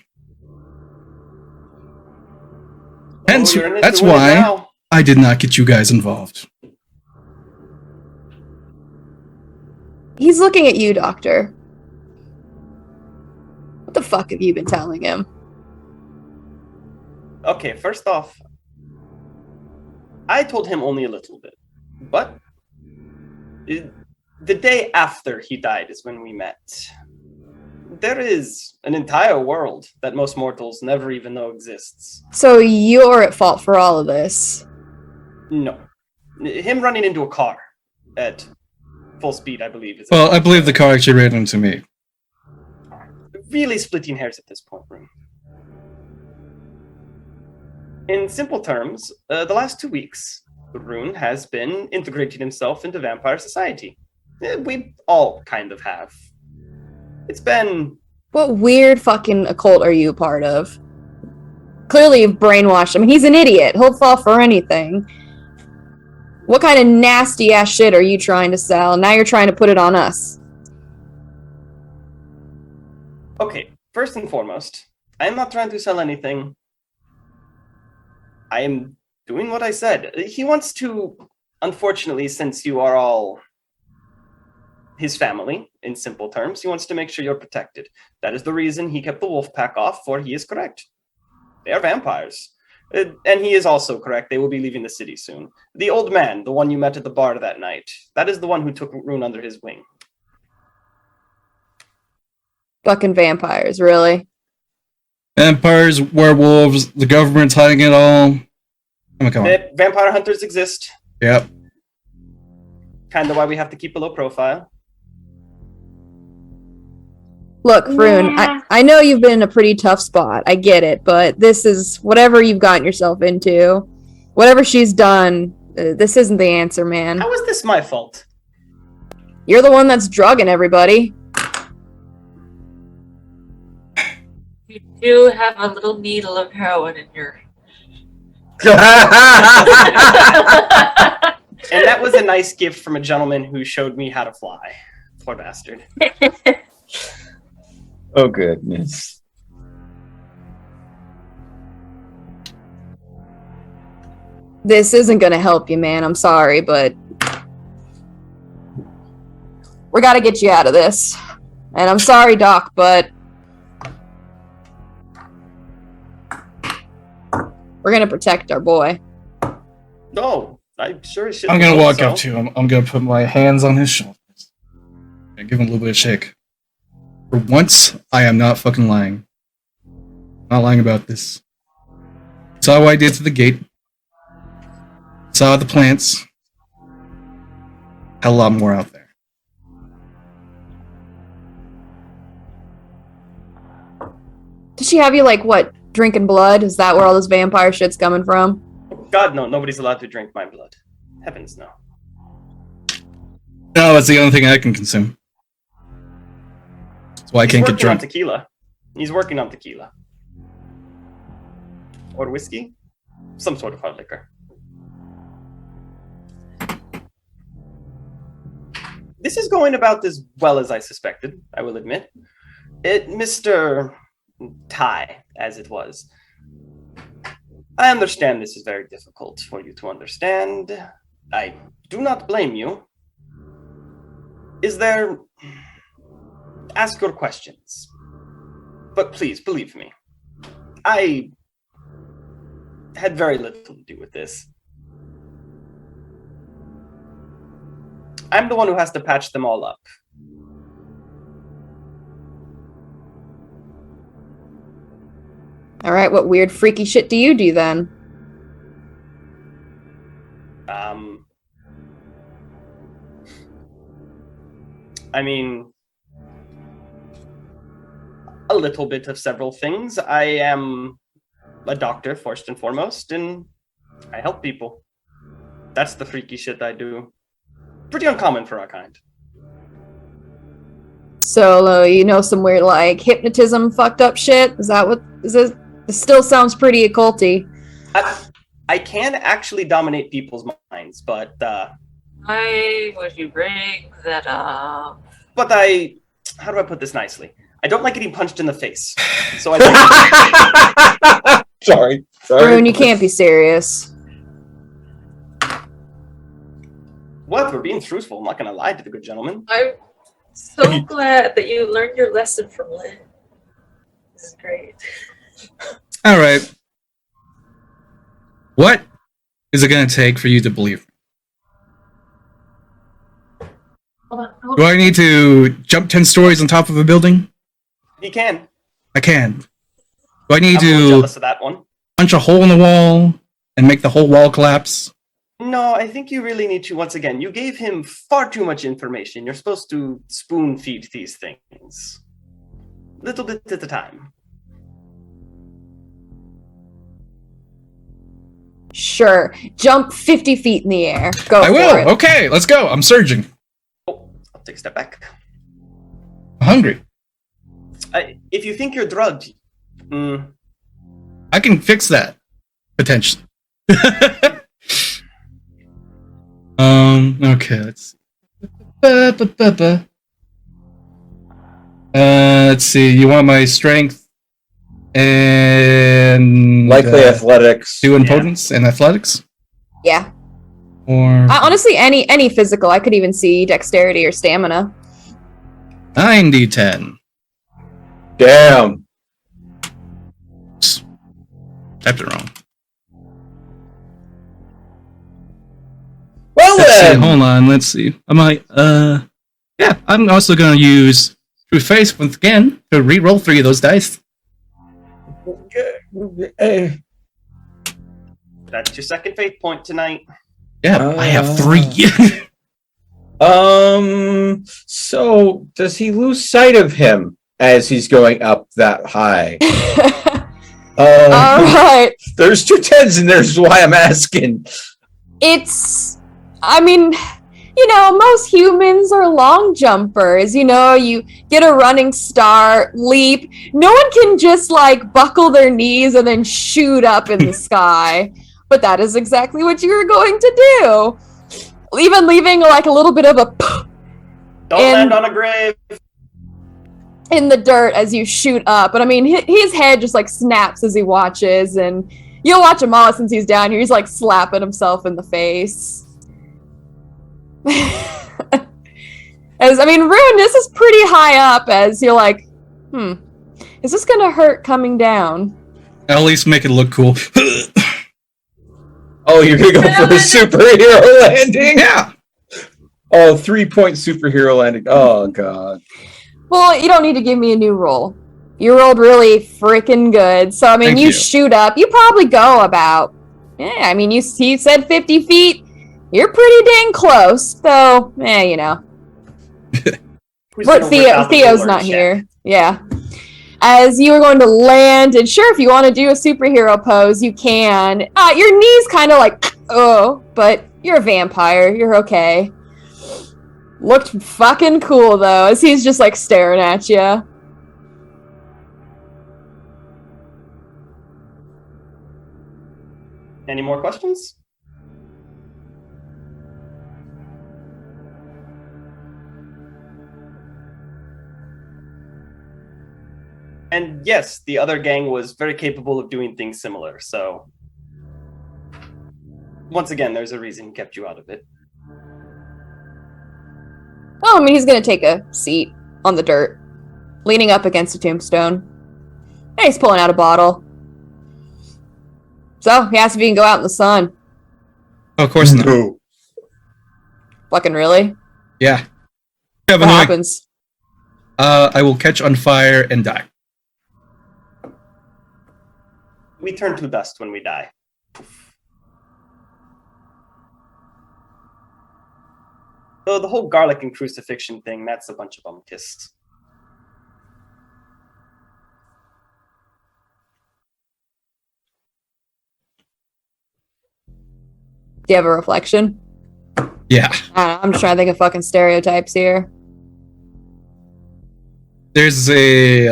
Hence, you're in it that's to win it why now. I did not get you guys involved. He's looking at you, doctor. What the fuck have you been telling him? Okay, first off, I told him only a little bit, but the day after he died is when we met. There is an entire world that most mortals never even know exists. So you're at fault for all of this. No. Him running into a car at full speed, I believe. Is Well, I believe the car actually ran into me. really splitting hairs at this point, Rune. In simple terms, the last 2 weeks, Rune has been integrating himself into vampire society. We all kind of have. It's been... What weird fucking occult are you a part of? Clearly you've brainwashed him. He's an idiot. He'll fall for anything. What kind of nasty ass shit are you trying to sell? Now you're trying to put it on us. Okay, first and foremost, I am not trying to sell anything. I am doing what I said. He wants to, unfortunately, since you are all his family, in simple terms, he wants to make sure you're protected. That is the reason he kept the wolf pack off, for he is correct. They are vampires. And he is also correct. They will be leaving the city soon. The old man, the one you met at the bar that night, that is the one who took Rune under his wing. Fucking vampires, really? Vampires, werewolves, the government's hiding it all. Come on. Vampire hunters exist. Yep. Kind of why we have to keep a low profile. Look, Rune, I know you've been in a pretty tough spot. I get it, but this is whatever you've gotten yourself into. Whatever she's done, this isn't the answer, man. How is this my fault? You're the one that's drugging everybody. You do have a little needle of heroin in your. And that was a nice gift from a gentleman who showed me how to fly. Poor bastard. Oh, goodness. This isn't gonna help you, man. I'm sorry, but we gotta get you out of this. And I'm sorry, Doc, but we're gonna protect our boy. No, I sure should. I'm gonna walk up to him. I'm gonna put my hands on his shoulders. And give him a little bit of shake. For once, I am not fucking lying. Not lying about this. Saw what I did to the gate. Saw the plants. Had a lot more out there. Did she have you, like, what, drinking blood? Is that where all this vampire shit's coming from? God, no, nobody's allowed to drink my blood. Heavens, no. No, that's the only thing I can consume. That's why I can't get drunk. Tequila. He's working on tequila. Or whiskey? Some sort of hard liquor. This is going about as well as I suspected, I will admit. Mr. Ty, as it was. I understand this is very difficult for you to understand. I do not blame you. Is there... Ask your questions. But please, believe me. I had very little to do with this. I'm the one who has to patch them all up. All right, what weird, freaky shit do you do then? I mean, a little bit of several things. I am a doctor, first and foremost, and I help people. That's the freaky shit I do. Pretty uncommon for our kind. So, you know, some weird, like, hypnotism fucked up shit? Is that what... Is this still sounds pretty occulty. I can actually dominate people's minds, but... Why would you bring that up? But how do I put this nicely? I don't like getting punched in the face. So I Sorry. Rune, you can't be serious. What? We're being truthful. I'm not going to lie to the good gentleman. I'm so glad that you learned your lesson from Lynn. This is great. All right. What is it going to take for you to believe? Hold Do I need to jump 10 stories on top of a building? He can. I can. Do I need I'm a little to jealous of that one. punch a hole in the wall and make the whole wall collapse? No, I think you really need to, once again, you gave him far too much information. You're supposed to spoon feed these things. Little bit at a time. Sure. Jump 50 feet in the air. Go I for will. it. Okay, let's go. I'm surging. Oh, I'll take a step back. I'm hungry. If you think you're drugged, I can fix that potentially. Okay, let's see. Let's see. You want my strength and Likely athletics. do impotence and athletics, Yeah. or Honestly, any physical. I could even see dexterity or stamina. 9d10. Damn. Typed it wrong. Well Let's see. then. Hold on. Let's see. I might. Yeah. I'm also gonna use True Face once again to re-roll 3 of those dice. that's your second fate point tonight. Yeah, I have 3. So does he lose sight of him as he's going up that high? All right. There's 2 10s and there's why I'm asking. I mean, most humans are long jumpers. You get a running start, leap. No one can just buckle their knees and then shoot up in the sky. But that is exactly what you were going to do. Even leaving a little bit of a Don't land on a grave. in the dirt as you shoot up. But I mean, his head just snaps as he watches, and you'll watch him all since he's down here. He's slapping himself in the face. Ruin, this is pretty high up as you're is this gonna hurt coming down? At least make it look cool. Oh, you're gonna go for a superhero landing? Yeah. Oh, 3-point superhero landing. Oh god. Well, you don't need to give me a new roll. You rolled really freaking good. So, Thank you you. shoot up. You probably go about, you said 50 feet. You're pretty dang close. So, Who's But gonna work out the Theo's ruler not check? here. Yeah. As you are going to land, and sure, if you want to do a superhero pose, you can. Your knee's kind of but you're a vampire. You're okay. Looked fucking cool, though, as he's just, staring at you. Any more questions? And yes, the other gang was very capable of doing things similar, so once again, there's a reason he kept you out of it. Oh, he's going to take a seat on the dirt, leaning up against a tombstone. And he's pulling out a bottle. So, he asks if he can go out in the sun. Oh, of course not. No. Fucking really? Yeah. What happens? I will catch on fire and die. We turn to dust when we die. So the whole garlic and crucifixion thing, that's a bunch of bumkiss. Do you have a reflection? Yeah. I'm just trying to think of fucking stereotypes here. There's a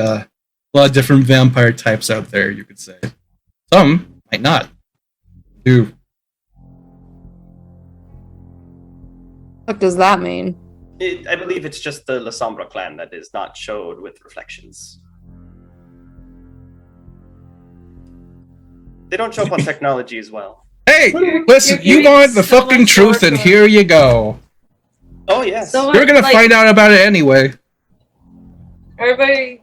lot of different vampire types out there, you could say. Some might not. Do. What does that mean? I believe it's just the La Sombra clan that is not showed with reflections. They don't show up on technology as well. Hey, You're listen, you getting want the so fucking much truth, more and fun. here you go. Oh yes. So You're gonna find out about it anyway. Everybody.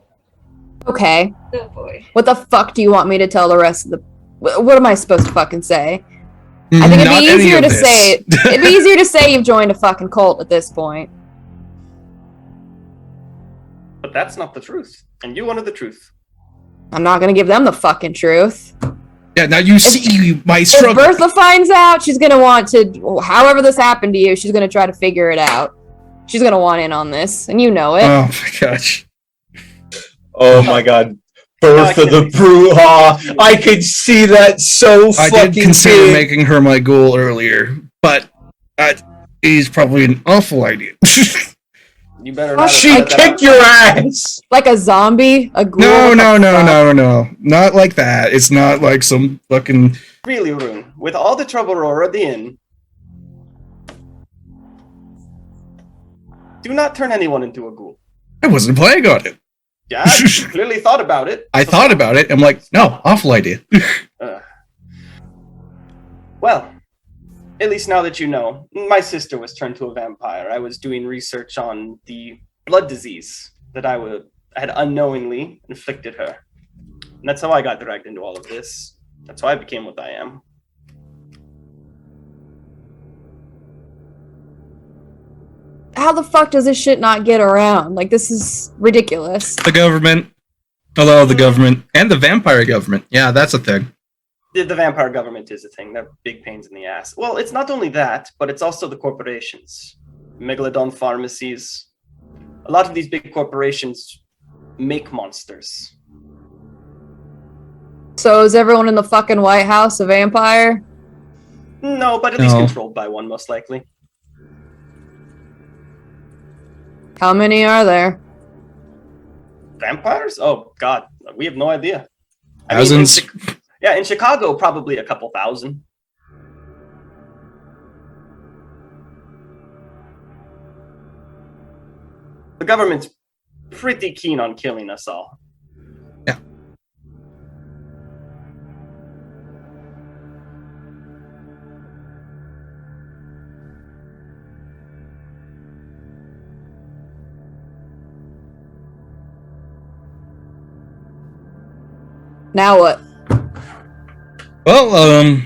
Okay. Oh boy. What the fuck do you want me to tell the rest of the... What am I supposed to fucking say? I think it'd Not be any easier of to this. say... It'd be easier to say you've joined a fucking cult at this point. But that's not the truth. And you wanted the truth. I'm not gonna give them the fucking truth. Yeah, now you see my If struggle. Bertha finds out, she's gonna want to, however this happened to you, she's gonna try to figure it out. She's gonna want in on this, and you know it. Oh my gosh. Oh my god. Bertha the Brouhaha. I could see that so I fucking did consider big. making her my goal earlier, but that is probably an awful idea. You better not. She have said that kicked your ass. Like a zombie, a ghoul. No, what no, the no, fuck? no, no. Not like that. It's not like some fucking... Really, Rune, with all the trouble we're already in, do not turn anyone into a ghoul. I wasn't planning on it. Yeah, you clearly thought about it. I thought about it. I'm like, no, awful idea. Well, at least now that you know, my sister was turned to a vampire. I was doing research on the blood disease that I had unknowingly inflicted her. And that's how I got dragged into all of this. That's how I became what I am. How the fuck does this shit not get around? Like, this is ridiculous. The government. Hello, the government. And the vampire government. Yeah, that's a thing. The vampire government is a thing. They're big pains in the ass. Well, it's not only that, but it's also the corporations. Megalodon pharmacies. A lot of these big corporations make monsters. So is everyone in the fucking White House a vampire? No, but at least No. controlled by one, most likely. How many are there? Vampires? Oh, God. We have no idea. I mean, Thousands. in Chicago, probably a couple thousand. The government's pretty keen on killing us all. Yeah. Now what? Well,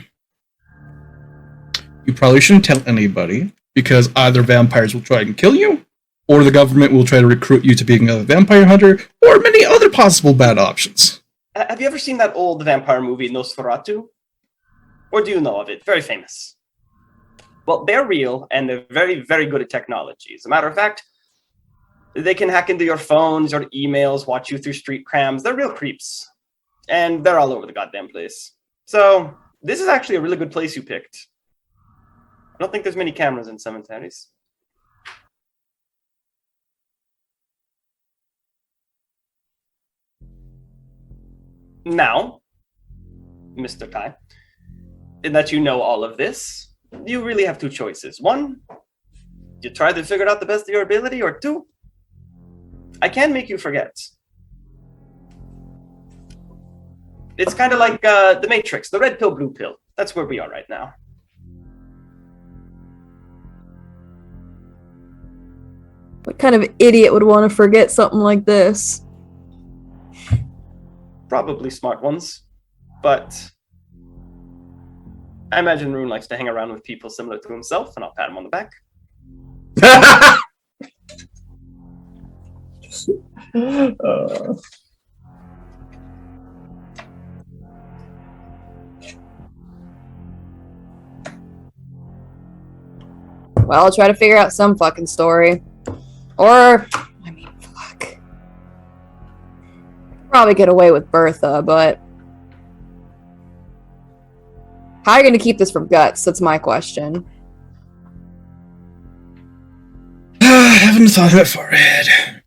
you probably shouldn't tell anybody, because either vampires will try and kill you, or the government will try to recruit you to being a vampire hunter, or many other possible bad options. Have you ever seen that old vampire movie, Nosferatu? Or do you know of it? Very famous. Well, they're real, and they're very, very good at technology. As a matter of fact, they can hack into your phones or emails, watch you through street crams. They're real creeps. And they're all over the goddamn place. So, this is actually a really good place you picked. I don't think there's many cameras in cemeteries. Now, Mr. Kai, in that you know all of this, you really have two choices. One, you try to figure it out the best of your ability, or two, I can make you forget. It's kind of like the Matrix, the red pill, blue pill. That's where we are right now. What kind of idiot would want to forget something like this? Probably smart ones, but I imagine Rune likes to hang around with people similar to himself, and I'll pat him on the back. Well, I'll try to figure out some fucking story. Or, I mean, fuck. Probably get away with Bertha, but... How are you gonna keep this from Guts? That's my question. I haven't thought that far ahead.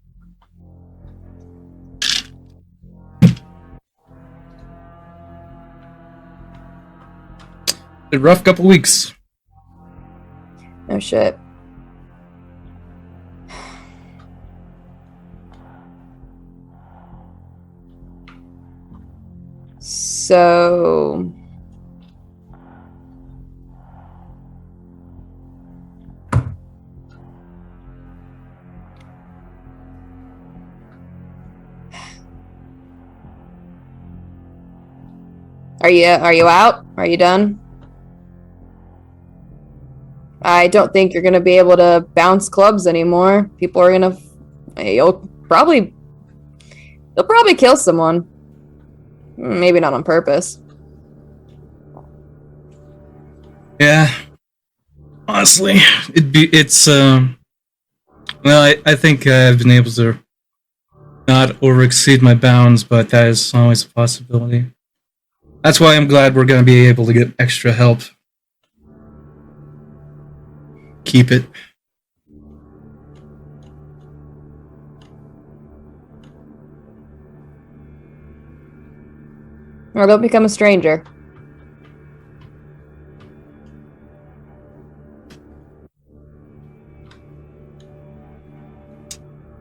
A rough couple weeks. No shit. So... Are you out? Are you done? I don't think you're gonna be able to bounce clubs anymore. People are gonna... They'll probably kill someone. Maybe not on purpose. Yeah. Honestly, well, I think I've been able to not over exceed my bounds, but that is always a possibility. That's why I'm glad we're going to be able to get extra help. Keep it. Or don't become a stranger.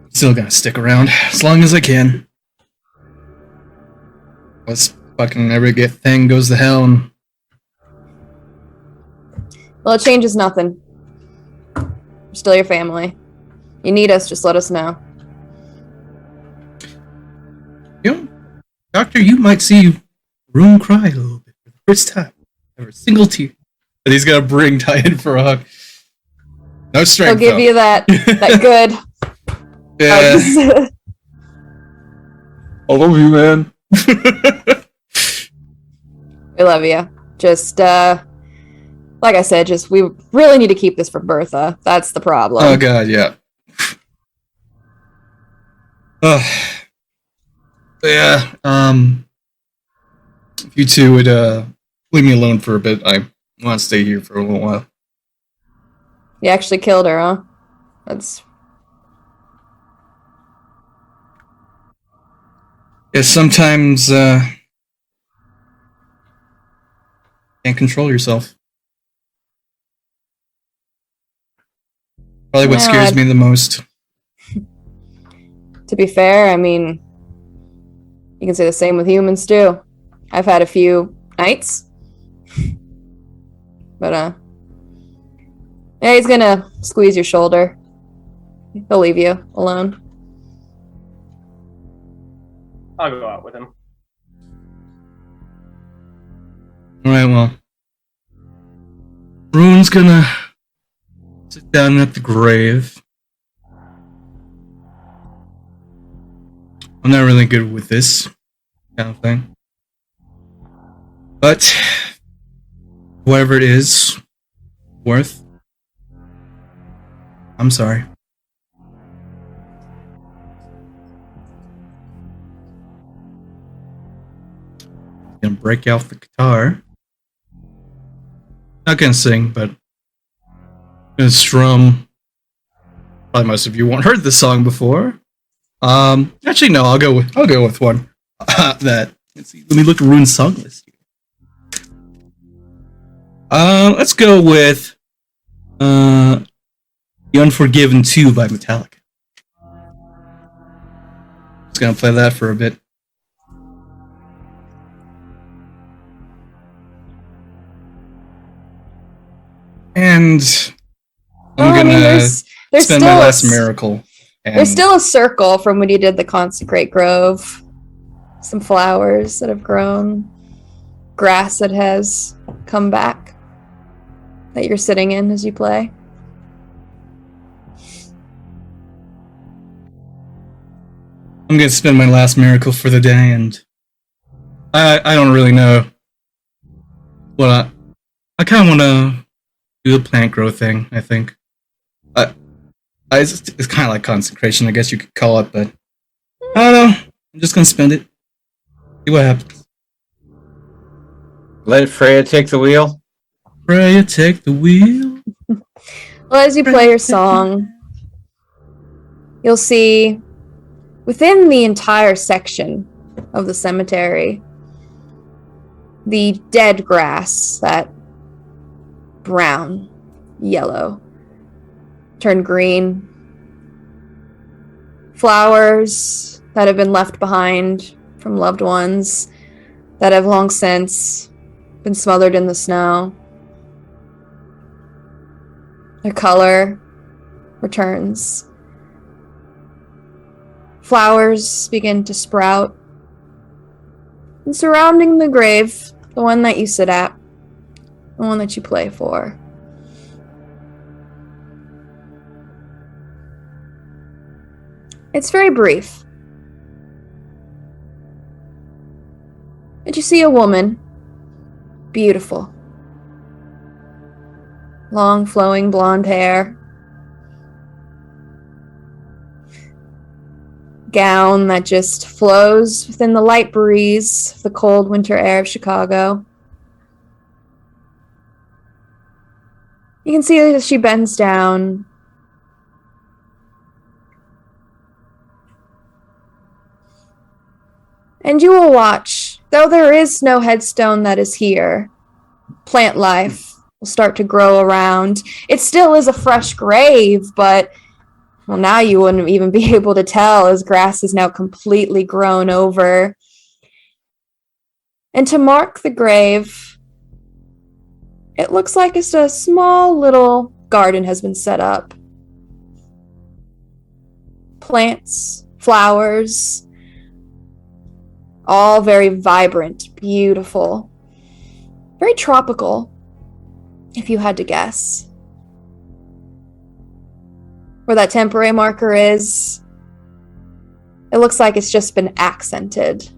Still gonna stick around as long as I can. Let's fucking everything goes to hell and Well, it changes nothing. We're still your family. You need us, just let us know. you know, Doctor, you might see Rune cry a little bit for the first time. Never a single tear. And he's gonna bring Ty in for a hug. No strength. He'll give you that good Yeah. hugs. I love you, man. We love you. Just, like I said, we really need to keep this for Bertha. That's the problem. Oh god, yeah. Yeah, if you two would leave me alone for a bit, I want to stay here for a little while. You actually killed her, huh? That's... Yeah, sometimes can't control yourself. Probably what scares me the most. To be fair, I mean, you can say the same with humans too. I've had a few nights. But, yeah, he's gonna squeeze your shoulder. He'll leave you alone. I'll go out with him. Alright, well. Rune's gonna sit down at the grave. I'm not really good with this kind of thing. But whatever it is worth, I'm sorry. Gonna break out the guitar. Not gonna sing, but gonna strum. Probably most of you won't heard this song before. Actually, no. I'll go with one. That. Let's see. Let me look at Rune's song list. Let's go with The Unforgiven 2 by Metallica. Just gonna play that for a bit. And I'm gonna there's spend my last miracle. There's still a circle from when you did the Consecrate Grove. Some flowers that have grown. Grass that has come back. That you're sitting in as you play. I'm gonna spend my last miracle for the day, and I don't really know what I kind of want to do the plant grow thing. I think it's kind of like consecration, I guess you could call it, but I don't know. I'm just gonna spend it. See what happens. Let Freya take the wheel. Freya, take the wheel. Well, as you play your song, you'll see within the entire section of the cemetery, the dead grass, that brown, yellow, turn green. Flowers that have been left behind from loved ones that have long since been smothered in the snow. Their color returns. Flowers begin to sprout. And surrounding the grave, the one that you sit at, the one that you play for, it's very brief. But you see a woman, beautiful, Long flowing blonde hair. Gown that just flows within the light breeze of the cold winter air of Chicago. You can see as she bends down. And you will watch, though there is no headstone that is here, plant life will start to grow around. It still is a fresh grave, but well, now you wouldn't even be able to tell as grass is now completely grown over. And to mark the grave, it looks like it's a small little garden has been set up. Plants, flowers, all very vibrant, beautiful, very tropical, if you had to guess. Where that temporary marker is, it looks like it's just been accented.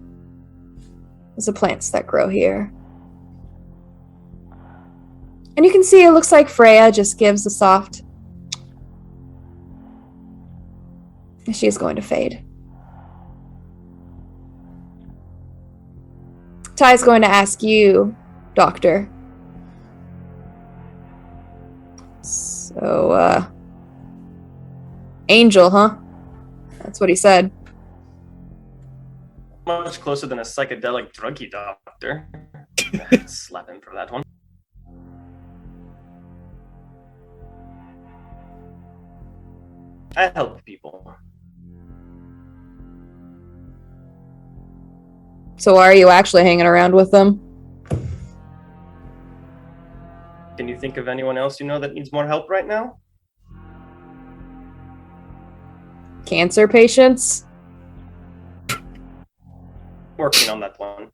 There's the plants that grow here. And you can see it looks like Freya just gives a soft... She is going to fade. Ty's going to ask you, Doctor. So, Angel, huh? That's what he said. Much closer than a psychedelic druggie doctor. Slap him for that one. I help people. So why are you actually hanging around with them? Can you think of anyone else you know that needs more help right now? Cancer patients? Working on that one.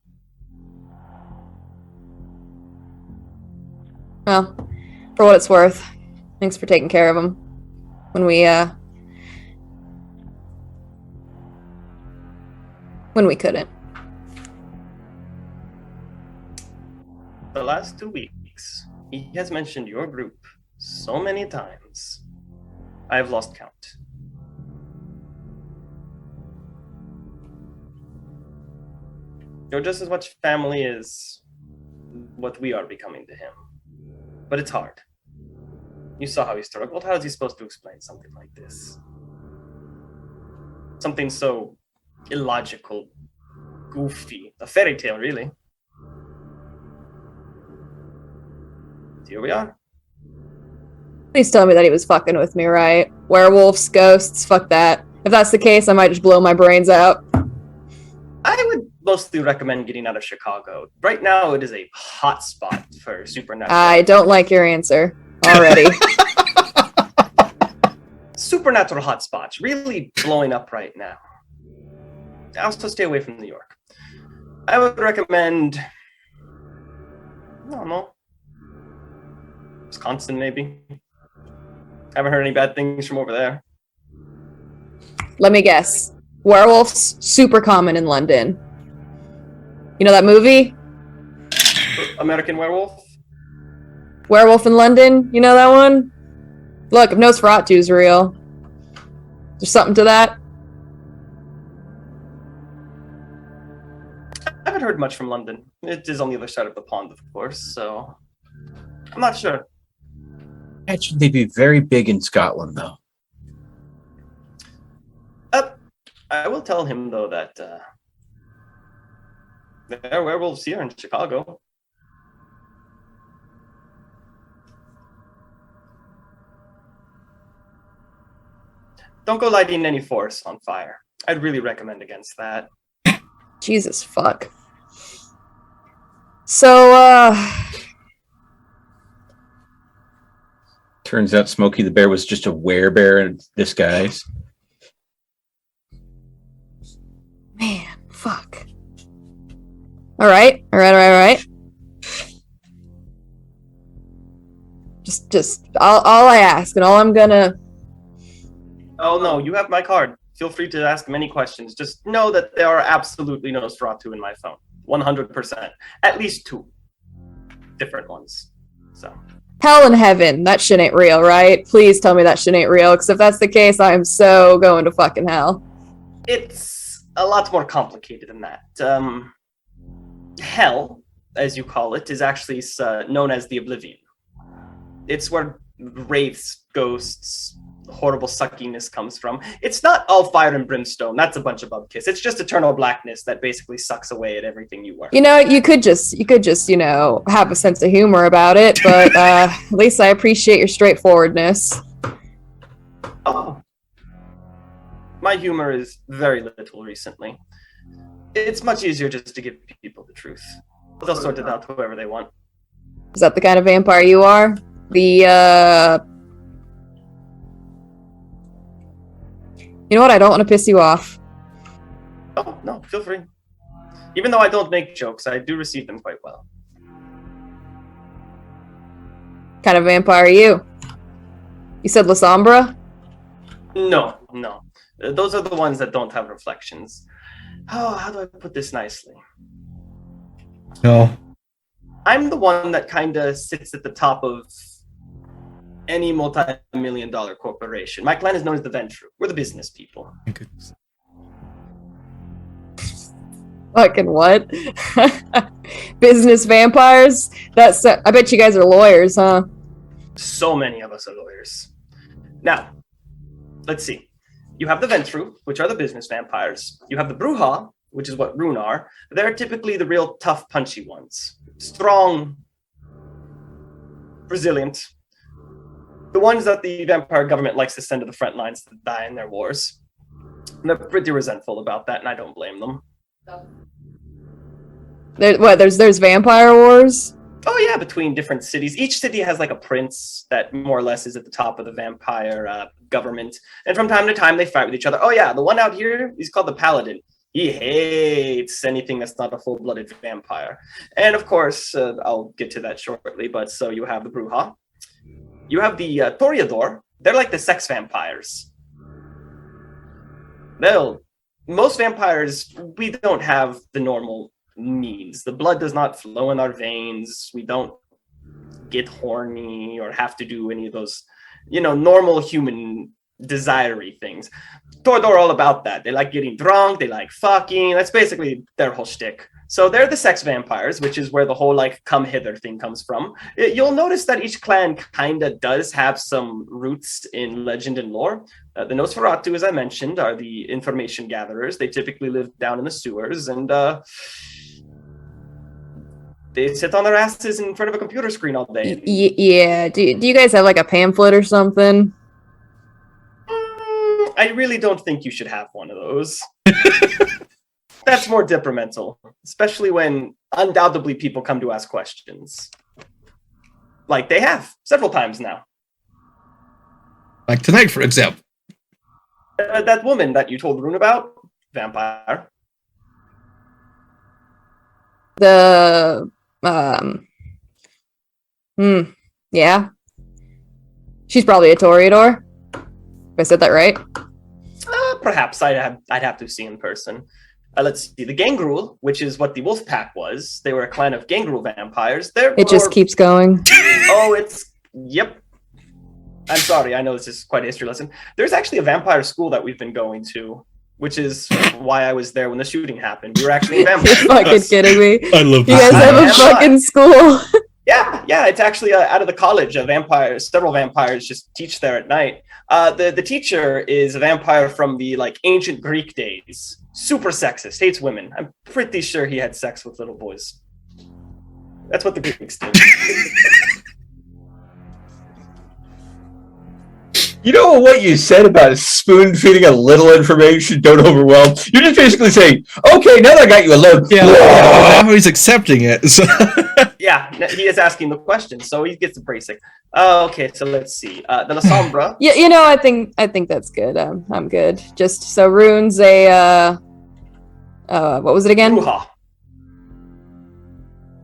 Well, for what it's worth, thanks for taking care of them when we couldn't. The last 2 weeks, he has mentioned your group so many times. I have lost count. You're just as much family as what we are becoming to him. But it's hard. You saw how he struggled. How is he supposed to explain something like this? Something so illogical, goofy, a fairy tale, really. Here we are. Please tell me that he was fucking with me, right? Werewolves, ghosts, fuck that. If that's the case, I might just blow my brains out. I would mostly recommend getting out of Chicago. Right now, it is a hot spot for supernatural. I don't like your answer already. Supernatural hotspots really blowing up right now. I also stay away from New York. I would recommend, I don't know, Wisconsin maybe. Haven't heard any bad things from over there. Let me guess. Werewolves, super common in London. You know that movie? American Werewolf? Werewolf in London? You know that one? Look, if Nosferatu's real. There's something to that? I haven't heard much from London. It is on the other side of the pond, of course, so I'm not sure. Imagine they'd be very big in Scotland, though. I will tell him, though, that there are werewolves here in Chicago. Don't go lighting any forests on fire. I'd really recommend against that. Jesus fuck. So, Turns out Smokey the Bear was just a werebear in disguise. man, fuck. Alright. Just, all I ask, and all I'm gonna... Oh, no, you have my card. Feel free to ask many questions. Just know that there are absolutely no Nosferatu in my phone. 100%. At least 2 different ones. So Hell and heaven, that shit ain't real, right? Please tell me that shit ain't real, because if that's the case, I am so going to fucking hell. it's a lot more complicated than that. Hell, as you call it, is actually known as the Oblivion. It's where wraiths, ghosts, horrible suckiness comes from. It's not all fire and brimstone. That's a bunch of bubkiss. It's just eternal blackness that basically sucks away at everything you were. You know, you could just, you know, have a sense of humor about it, but at least I appreciate your straightforwardness. Oh. My humor is very little recently. It's much easier just to give people the truth. They'll sort it out whoever they want. Is that the kind of vampire you are? You know what? I don't want to piss you off. Oh, no, feel free. Even though I don't make jokes, I do receive them quite well. Kind of vampire are you? You said La Sombra? No. Those are the ones that don't have reflections. Oh, how do I put this nicely? No. I'm the one that kind of sits at the top of any multi-million-dollar corporation. My clan is known as the Ventru. We're the business people. Thank goodness. Fucking what? Business vampires? I bet you guys are lawyers, huh? So many of us are lawyers. Now, let's see. You have the Ventru, which are the business vampires. You have the Bruja, which is what Rune are. They're typically the real tough, punchy ones. Strong, resilient. The ones that the vampire government likes to send to the front lines to die in their wars. And they're pretty resentful about that, and I don't blame them. There's vampire wars? Oh yeah, between different cities. Each city has like a prince that more or less is at the top of the vampire government. And from time to time, they fight with each other. Oh yeah, the one out here, he's called the Paladin. He hates anything that's not a full-blooded vampire. And of course, I'll get to that shortly, but so you have the Bruja. You have the Toreador. They're like the sex vampires. Most vampires, we don't have the normal means. The blood does not flow in our veins. We don't get horny or have to do any of those, normal human desire-y things. Toreador are all about that. They like getting drunk. They like fucking. That's basically their whole shtick. So they're the sex vampires, which is where the whole come hither thing comes from. You'll notice that each clan kind of does have some roots in legend and lore. The Nosferatu, as I mentioned, are the information gatherers. They typically live down in the sewers, and they sit on their asses in front of a computer screen all day. Yeah. Do you guys have like a pamphlet or something? I really don't think you should have one of those. That's more detrimental, especially when undoubtedly people come to ask questions. Like they have several times now. Like tonight, for example. That woman that you told Rune about, vampire. Yeah. She's probably a Toreador. If I said that right. Perhaps I'd have to see in person. Let's see. The Gangrel, which is what the Wolf Pack was, they were a clan of Gangrel vampires. It just keeps going. Yep. I'm sorry. I know this is quite a history lesson. There's actually a vampire school that we've been going to, which is why I was there when the shooting happened. We were actually vampires. You're fucking kidding me. I love You this. guys have a fucking school. Yeah, it's actually out of the college. Several vampires just teach there at night. The teacher is a vampire from the ancient Greek days. Super sexist, hates women. I'm pretty sure he had sex with little boys. That's what the Greeks did. You know what you said about spoon feeding a little information, don't overwhelm? You're just basically saying, okay, now that I got you alone. Yeah, now he's accepting it. So. Yeah, he is asking the question, so he gets the basic. Okay, so let's see. The La Sombra. Yeah, I think that's good. I'm good. Just so Rune's a what was it again? Bruja.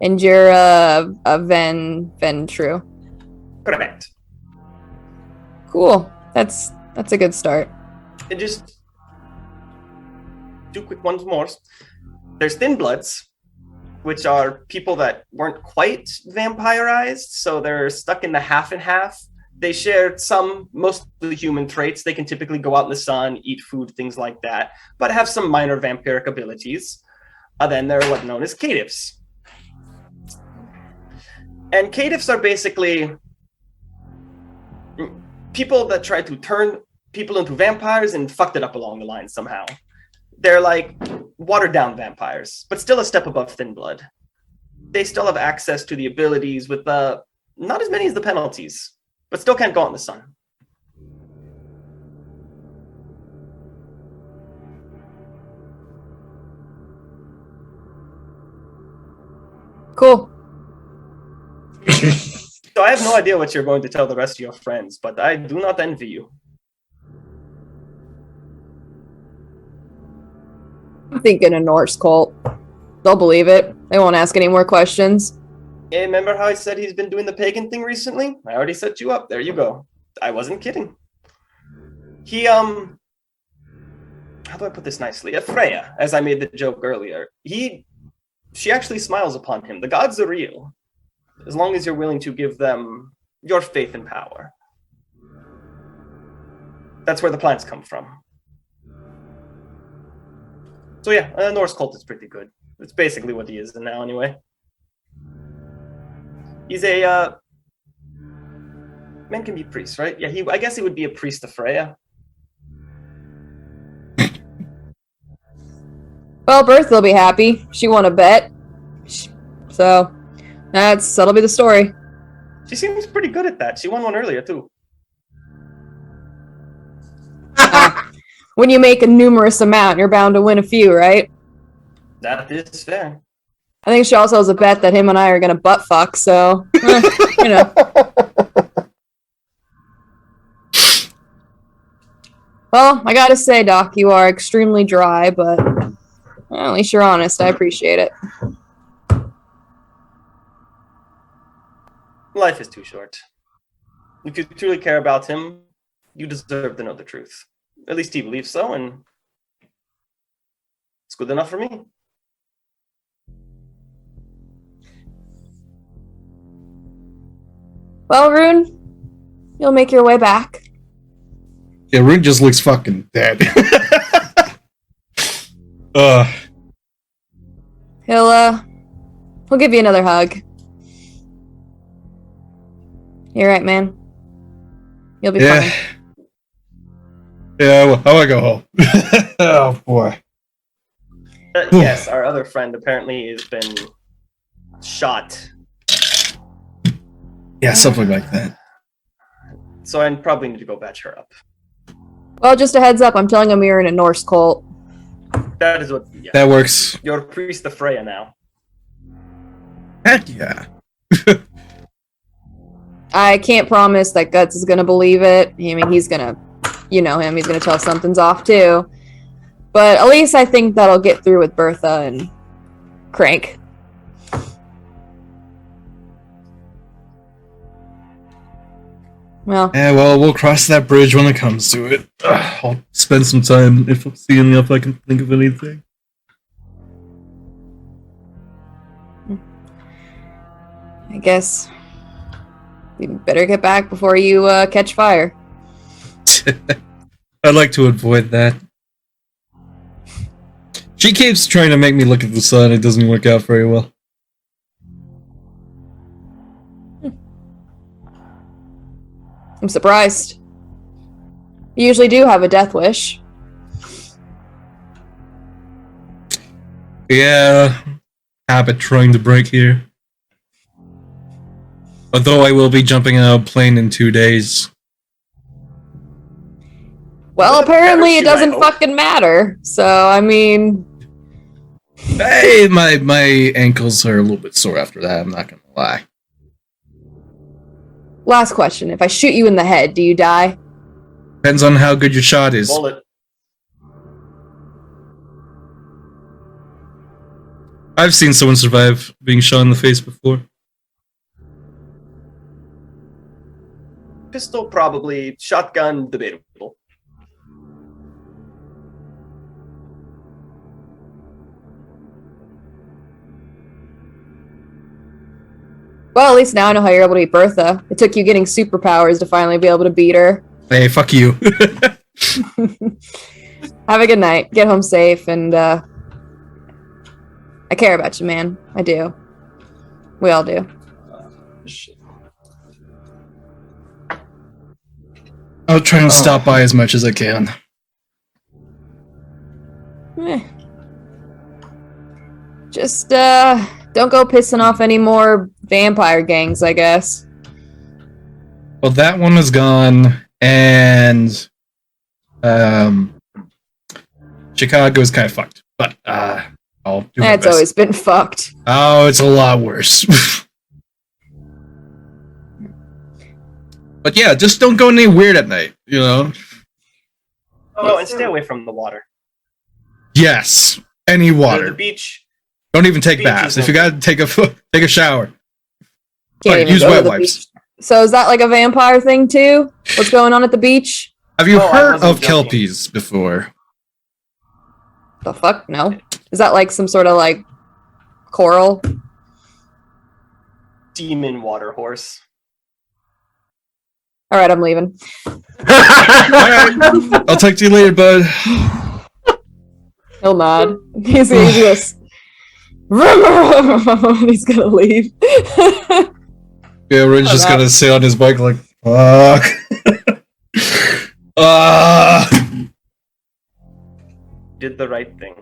And you're a Ventru. Correct. Cool. That's a good start. And just 2 quick ones more. There's Thin Bloods, which are people that weren't quite vampirized, so they're stuck in the half and half. They share most of the human traits. They can typically go out in the sun, eat food, things like that, but have some minor vampiric abilities. Then there are what known as caitiffs. And caitiffs are basically people that try to turn people into vampires and fucked it up along the line somehow. They're like watered down vampires, but still a step above thin blood. They still have access to the abilities with not as many as the penalties, but still can't go out in the sun. Cool. So I have no idea what you're going to tell the rest of your friends, but I do not envy you. I'm thinking a Norse cult. They'll believe it. They won't ask any more questions. Hey, remember how I said he's been doing the pagan thing recently? I already set you up. There you go. I wasn't kidding. He, how do I put this nicely? Freya, as I made the joke earlier, she actually smiles upon him. The gods are real, as long as you're willing to give them your faith and power. That's where the plants come from. So yeah, Norse cult is pretty good. It's basically what he is now anyway. He's a men can be priests, right? Yeah, I guess he would be a priest of Freya. Well, Bertha will be happy. She won a bet. So, that'll be the story. She seems pretty good at that. She won one earlier, too. When you make a numerous amount, you're bound to win a few, right? That is fair. I think she also has a bet that him and I are gonna butt fuck, so, you know. Well, I gotta say, Doc, you are extremely dry, but well, at least you're honest. I appreciate it. Life is too short. If you truly care about him, you deserve to know the truth. At least he believes so, and it's good enough for me. Well, Rune, you'll make your way back. Yeah, Rune just looks fucking dead. He'll give you another hug. You're right, man. You'll be fine. Yeah, well, how do I go home? Oh, boy. Yes, our other friend apparently has been shot. Yeah, something like that. So I probably need to go batch her up. Well, just a heads up, I'm telling him you're in a Norse cult. That is what... Yeah. That works. You're a priest of Freya now. Heck yeah. I can't promise that Guts is gonna believe it. I mean, he's gonna... You know him, he's gonna tell something's off, too. But at least I think that'll get through with Bertha and Crank. Well... Yeah, well, we'll cross that bridge when it comes to it. I'll spend some time seeing if I can think of anything. I guess we better get back before you catch fire. I'd like to avoid that. She keeps trying to make me look at the sun. It doesn't work out very well. I'm surprised. You usually do have a death wish. Yeah, habit trying to break here. Although I will be jumping out of a plane in 2 days. Well, apparently it doesn't hope. fucking matter. So, I mean... Hey, my ankles are a little bit sore after that, I'm not gonna lie. Last question. If I shoot you in the head, do you die? Depends on how good your shot is. Bullet. I've seen someone survive being shot in the face before. Pistol, probably. Shotgun, debatable. Well, at least now I know how you're able to beat Bertha. It took you getting superpowers to finally be able to beat her. Hey, fuck you. Have a good night. Get home safe, and I care about you, man. I do. We all do. Shit. I'll try and stop by as much as I can. Eh. Just don't go pissing off any more vampire gangs, I guess. Well, that one is gone, and Chicago's kind of fucked. But I'll do my It's best. always been fucked. Oh, it's a lot worse. But yeah, just don't go any weird at night, you know? Oh, and stay away from the water. Yes, any The water. beach. Don't even take beach baths. is If you gotta take a shower, Can't Right, even use go to wet the wipes. beach. So is that like a vampire thing too? What's going on at the beach? have you Oh, I heard wasn't of joking. kelpies before? The fuck? No. Is that like some sort of like coral? Demon water horse. All right, I'm leaving. Alright, I'll talk to you later, bud. He'll nod. He's just. He's gonna leave. Yeah, Rin's just that. gonna sit on his bike like, fuck. Did the right thing.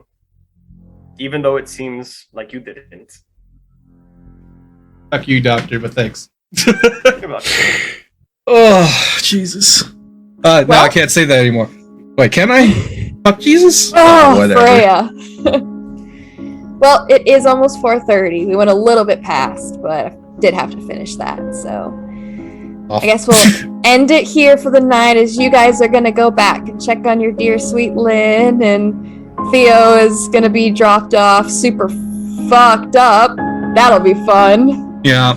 Even though it seems like you didn't. Fuck you, doctor, but thanks. You're welcome. Oh, Jesus. No, I Well- can't say that anymore. Wait, can I? Fuck Jesus? Oh, whatever. Freya. Well, it is almost 4:30. We went a little bit past, but I did have to finish that. So I guess we'll end it here for the night, as you guys are gonna go back and check on your dear sweet Lynn, and Theo is gonna be dropped off super fucked up. That'll be fun. Yeah.